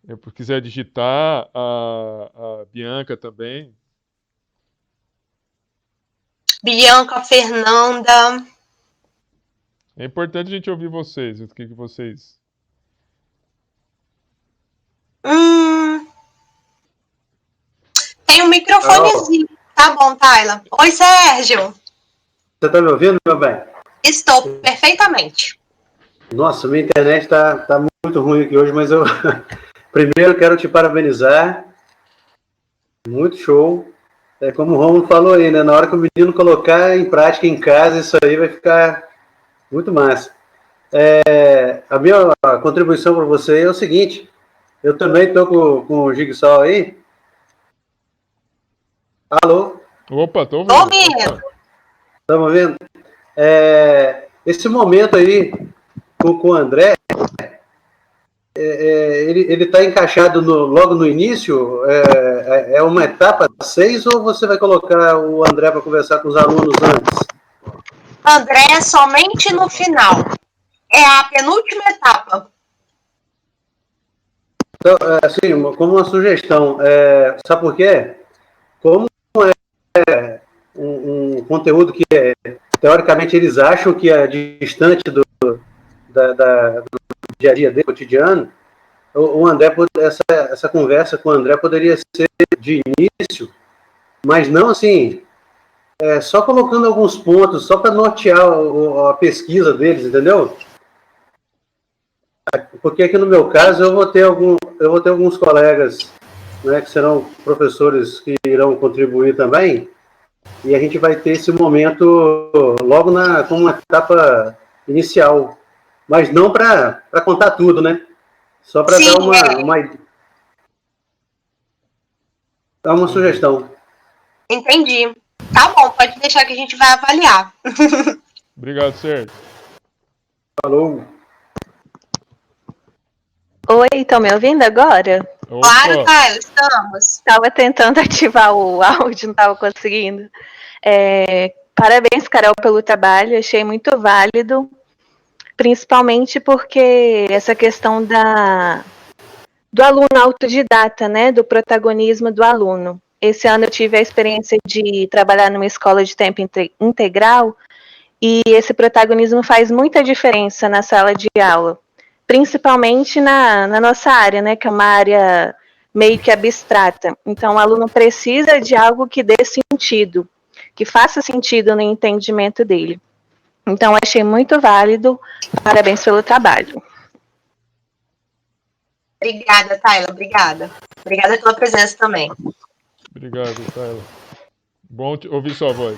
Se quiser digitar, a Bianca também. Bianca, Fernanda. É importante a gente ouvir vocês. O que vocês. Tem um microfonezinho. Tá bom, Tayla. Oi, Sérgio. Você tá me ouvindo, meu bem? Estou perfeitamente. Nossa, minha internet tá muito ruim aqui hoje, mas eu primeiro quero te parabenizar. Muito show. É como o Romulo falou aí, né? Na hora que o menino colocar em prática em casa, isso aí vai ficar muito massa. A minha contribuição para você é o seguinte: eu também estou com o Jigsaw aí. Alô? Opa, tô ouvindo. Tô ouvindo. Estamos ouvindo? Esse momento aí com o André, ele está encaixado logo no início? É uma etapa 6 ou você vai colocar o André para conversar com os alunos antes? André é somente no final. É a penúltima etapa. Então, assim, como uma sugestão, sabe por quê? Como é um conteúdo que, teoricamente, eles acham que é distante do dia a dia dele, cotidiano, o André, essa conversa com o André poderia ser de início, mas não assim, só colocando alguns pontos, só para nortear a pesquisa deles, entendeu? Porque aqui no meu caso eu vou ter alguns colegas, né, que serão professores que irão contribuir também, e a gente vai ter esse momento logo como uma etapa inicial, mas não para contar tudo, né? Só para dar uma sugestão. Entendi. Tá bom, pode deixar que a gente vai avaliar. Obrigado, Sérgio. Falou. Oi, estão me ouvindo agora? Opa. Claro, Caio, estamos. Estava tentando ativar o áudio, não estava conseguindo. Parabéns, Carol, pelo trabalho, achei muito válido, principalmente porque essa questão do aluno autodidata, né, do protagonismo do aluno. Esse ano eu tive a experiência de trabalhar numa escola de tempo integral e esse protagonismo faz muita diferença na sala de aula, principalmente na nossa área, né, que é uma área meio que abstrata. Então, o aluno precisa de algo que dê sentido, que faça sentido no entendimento dele. Então, achei muito válido. Parabéns pelo trabalho. Obrigada, Tayla, obrigada. Obrigada pela presença também. Obrigado, Tayla. Bom ouvir sua voz.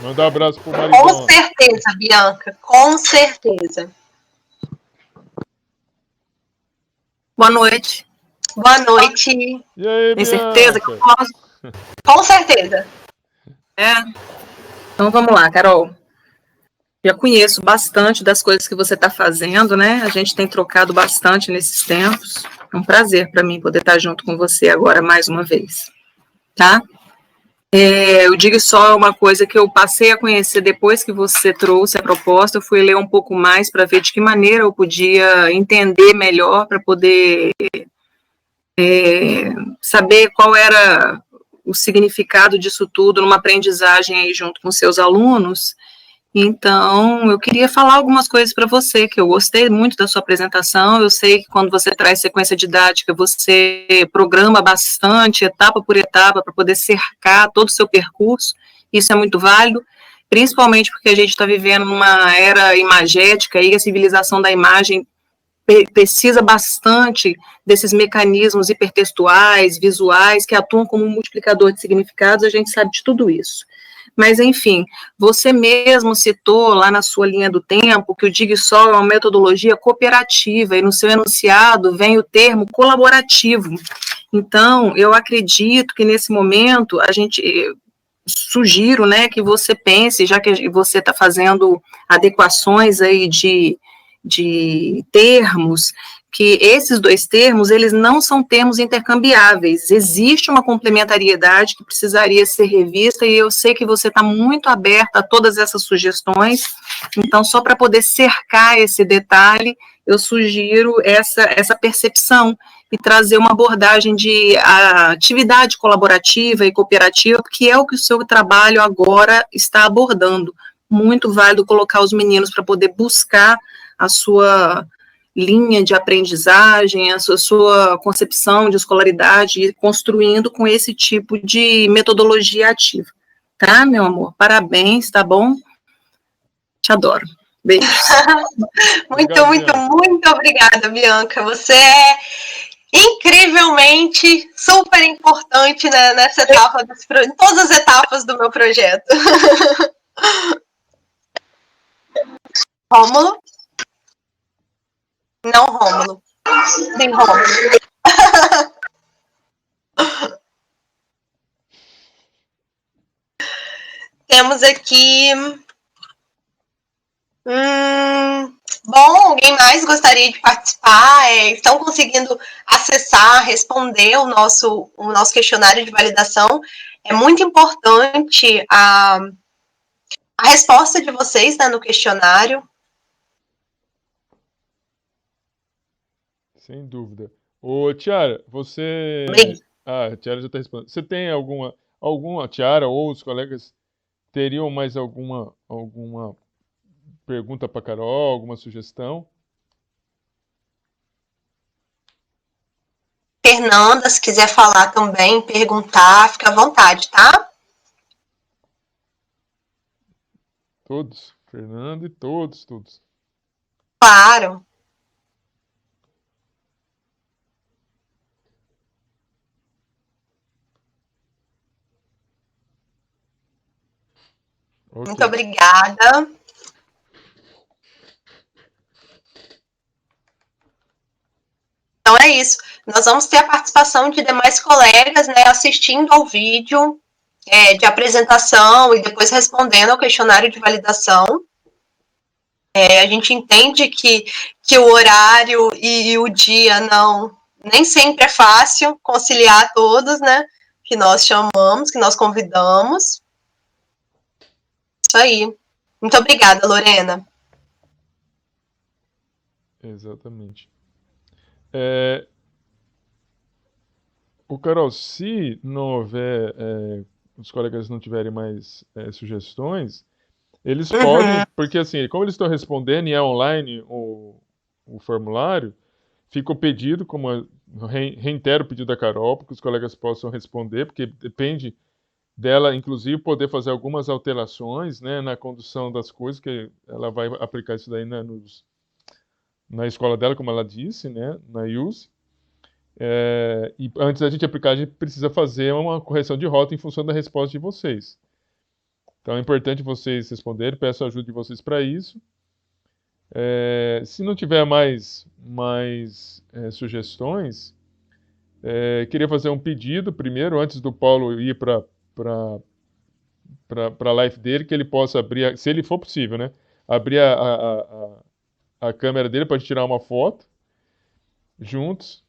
Manda um abraço pro Maridão. Com certeza, Bianca, com certeza. Boa noite. Boa noite. E aí, Tem Bianca? certeza que eu posso? Com certeza. Então vamos lá, Carol. Já conheço bastante das coisas que você está fazendo, né? A gente tem trocado bastante nesses tempos. É um prazer para mim poder estar junto com você agora mais uma vez, tá? Eu digo só uma coisa que eu passei a conhecer depois que você trouxe a proposta, eu fui ler um pouco mais para ver de que maneira eu podia entender melhor para poder saber qual era o significado disso tudo numa aprendizagem aí junto com seus alunos. Então, eu queria falar algumas coisas para você, que eu gostei muito da sua apresentação. Eu sei que quando você traz sequência didática, você programa bastante, etapa por etapa, para poder cercar todo o seu percurso. Isso é muito válido, principalmente porque a gente está vivendo uma era imagética e a civilização da imagem precisa bastante desses mecanismos hipertextuais, visuais, que atuam como um multiplicador de significados. A gente sabe de tudo isso. Mas, enfim, você mesmo citou lá na sua linha do tempo que o DIGSOL é uma metodologia cooperativa, e no seu enunciado vem o termo colaborativo. Então, eu acredito que nesse momento a gente sugiro, né, que você pense, já que você está fazendo adequações aí de termos, que esses dois termos, eles não são termos intercambiáveis, existe uma complementariedade que precisaria ser revista, e eu sei que você está muito aberta a todas essas sugestões, então, só para poder cercar esse detalhe, eu sugiro essa percepção, e trazer uma abordagem de atividade colaborativa e cooperativa, que é o que o seu trabalho agora está abordando. Muito válido colocar os meninos para poder buscar a sua linha de aprendizagem, a sua concepção de escolaridade, construindo com esse tipo de metodologia ativa. Tá, meu amor? Parabéns, tá bom? Te adoro. Beijos. Muito obrigada, Bianca. Você é incrivelmente super importante, né, nessa etapa, em todas as etapas do meu projeto. Rômulo? Não, Rômulo. Sim, Rômulo. Temos aqui... Bom, alguém mais gostaria de participar? Estão conseguindo acessar, responder o nosso questionário de validação? É muito importante a resposta de vocês, né, no questionário. Sem dúvida. Ô, Tiara, você... a Tiara já está respondendo. Você tem alguma Tiara, ou os colegas teriam mais alguma pergunta para a Carol, alguma sugestão? Fernanda, se quiser falar também, perguntar, fica à vontade, tá? Todos. Fernanda e todos. Claro. Okay. Muito obrigada. Então é isso. Nós vamos ter a participação de demais colegas, né, assistindo ao vídeo de apresentação e depois respondendo ao questionário de validação. A gente entende que o horário e o dia nem sempre é fácil conciliar todos, né, que nós chamamos, que nós convidamos. Isso aí. Muito obrigada, Lorena. Exatamente. O Carol, se não houver, os colegas não tiverem mais sugestões, eles podem, porque assim, como eles estão respondendo e é online o formulário, fica o pedido, como reitero o pedido da Carol, para que os colegas possam responder, porque depende dela, inclusive, poder fazer algumas alterações, né, na condução das coisas, que ela vai aplicar isso daí na escola dela, como ela disse, né, na USE. E antes da gente aplicar, a gente precisa fazer uma correção de rota em função da resposta de vocês. Então é importante vocês responderem, peço a ajuda de vocês para isso. Se não tiver mais sugestões, queria fazer um pedido primeiro, antes do Paulo ir para a live dele, que ele possa abrir, se ele for possível, né, abrir a câmera dele para tirar uma foto juntos.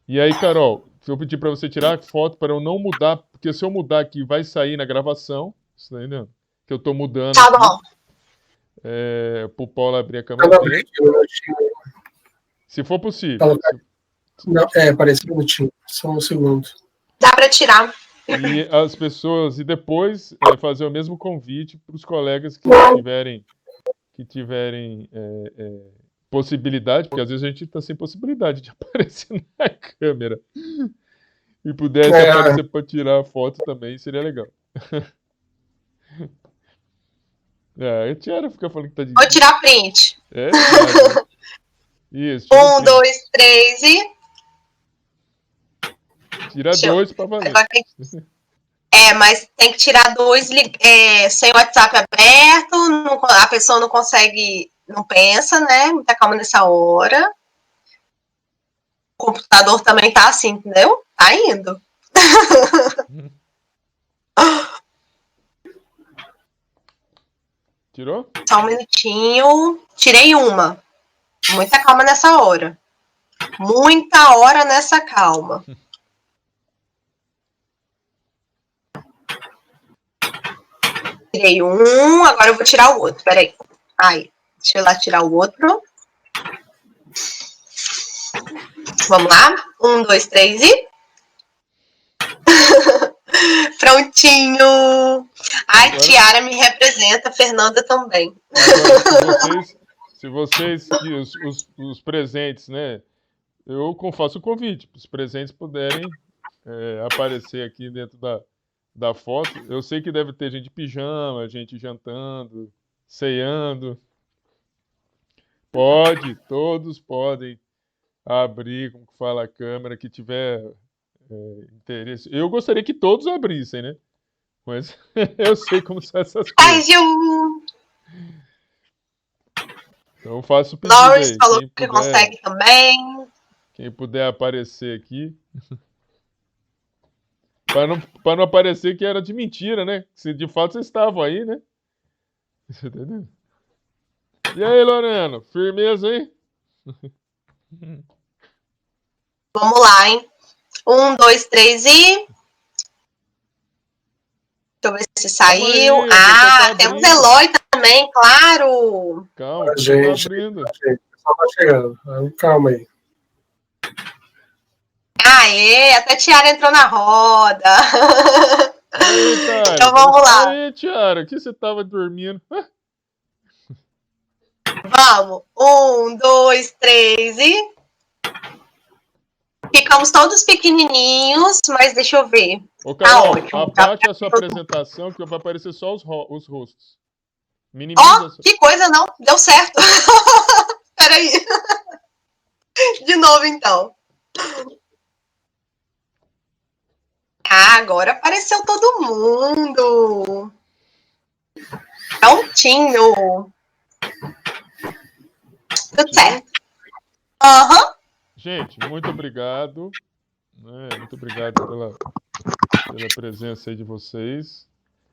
E aí, Carol, eu pedi para você tirar a foto para eu não mudar, porque se eu mudar aqui vai sair na gravação, você tá entendendo? Que eu estou mudando. Tá bom. Para o Paulo abrir a câmera dele. Se for possível. Não, parece um minutinho, só um segundo. Dá para tirar. E as pessoas, e depois fazer o mesmo convite para os colegas que tiverem possibilidade, porque às vezes a gente está sem possibilidade de aparecer na câmera. E pudesse aparecer para tirar a foto também, seria legal. A Tiara fica falando que tá de. Vou tirar print. Tiara. Isso. 1, 2, 3 e. Tira 2 para valer. Mas tem que tirar 2 sem o WhatsApp aberto, a pessoa não consegue, não pensa, né? Muita calma nessa hora. O computador também tá assim, entendeu? Tá indo. Tirou? Só um minutinho. Tirei uma. Muita calma nessa hora. Muita hora nessa calma. Tirei um, agora eu vou tirar o outro. Peraí. Aí, deixa eu lá tirar o outro. Vamos lá? 1, 2, 3 e. Prontinho. Ai, agora... Tiara me representa, Fernanda também. Agora, se vocês os presentes, né? Eu faço o convite para os presentes puderem aparecer aqui dentro da foto. Eu sei que deve ter gente de pijama, gente jantando, ceando. Todos podem abrir, como que fala a câmera, que tiver interesse. Eu gostaria que todos abrissem, né? Mas eu sei como são essas coisas. Então eu faço o pedido aí. Lawrence falou que consegue também. Quem puder aparecer aqui. Para não aparecer que era de mentira, né? Se de fato vocês estavam aí, né? Você entendeu? E aí, Lorena? Firmeza aí? Vamos lá, hein? 1, 2, 3 e... Deixa eu ver se saiu. Temos Eloy também, claro. Calma, gente, tá abrindo. O pessoal tá chegando. Calma aí. Aê, até Tiara entrou na roda. Eita, então vamos lá. Aí, Tiara, que você tava dormindo? Vamos. 1, 2, 3 e... Ficamos todos pequenininhos, mas deixa eu ver. Ô, Carol, abaixa a sua apresentação que vai aparecer só os rostos. Minimiza. Que coisa, não. Deu certo. Peraí. De novo, então. Agora apareceu todo mundo. Prontinho. Tudo certo. Gente, muito obrigado. Muito obrigado pela presença aí de vocês.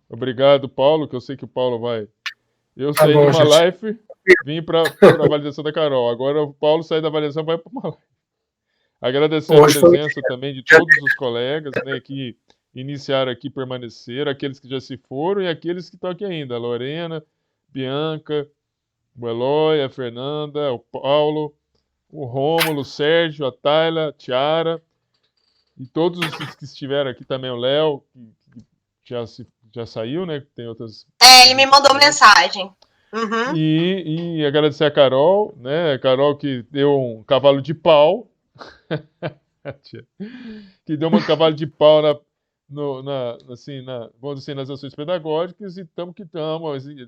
Obrigado, Paulo, que eu sei que o Paulo vai... Eu saí de uma live, vim para a validação da Carol. Agora o Paulo sai da validação e vai para uma live. Agradecer a presença também de todos os colegas, né, que iniciaram aqui, permaneceram, aqueles que já se foram e aqueles que estão aqui ainda. A Lorena, Bianca, o Eloy, a Fernanda, o Paulo, o Rômulo, o Sérgio, a Tayla, a Tiara e todos os que estiveram aqui também, o Léo, que já saiu, né? Tem outras... ele me mandou mensagem. Uhum. E agradecer a Carol, né? A Carol que deu um cavalo de que deu um cavalo de pau vamos dizer assim, nas ações pedagógicas e estamos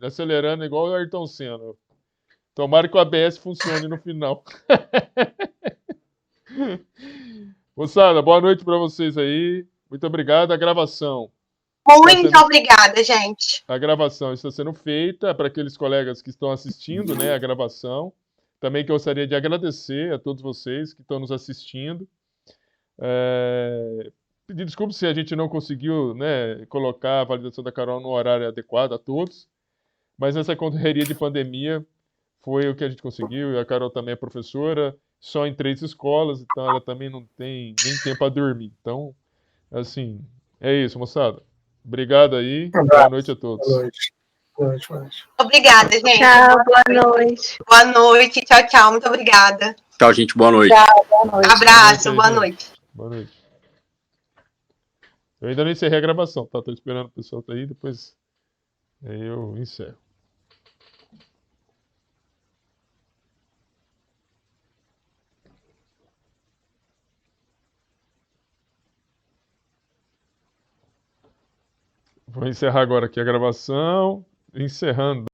acelerando igual o Ayrton Senna. Tomara que o ABS funcione no final. Moçada, boa noite para vocês aí. Muito obrigado. A gravação. Muito obrigada, gente. A gravação está sendo feita para aqueles colegas que estão assistindo, né, a gravação. Também que eu gostaria de agradecer a todos vocês que estão nos assistindo. Pedir desculpas se a gente não conseguiu, né, colocar a validação da Carol no horário adequado a todos. Mas nessa correria de pandemia foi o que a gente conseguiu. E a Carol também é professora, só em 3 escolas, então ela também não tem nem tempo para dormir. Então, assim, é isso, moçada. Obrigado aí. Boa noite a todos. Boa noite. Boa noite, boa noite. Obrigada, gente. Tchau, boa noite. Boa noite. Tchau, tchau. Muito obrigada. Tchau, gente. Boa noite. Tchau, boa noite. Abraço. Boa noite. Boa noite. Eu ainda não encerrei a gravação, tá? Tô esperando o pessoal tá aí, depois aí eu encerro. Vou encerrar agora aqui a gravação. Encerrando.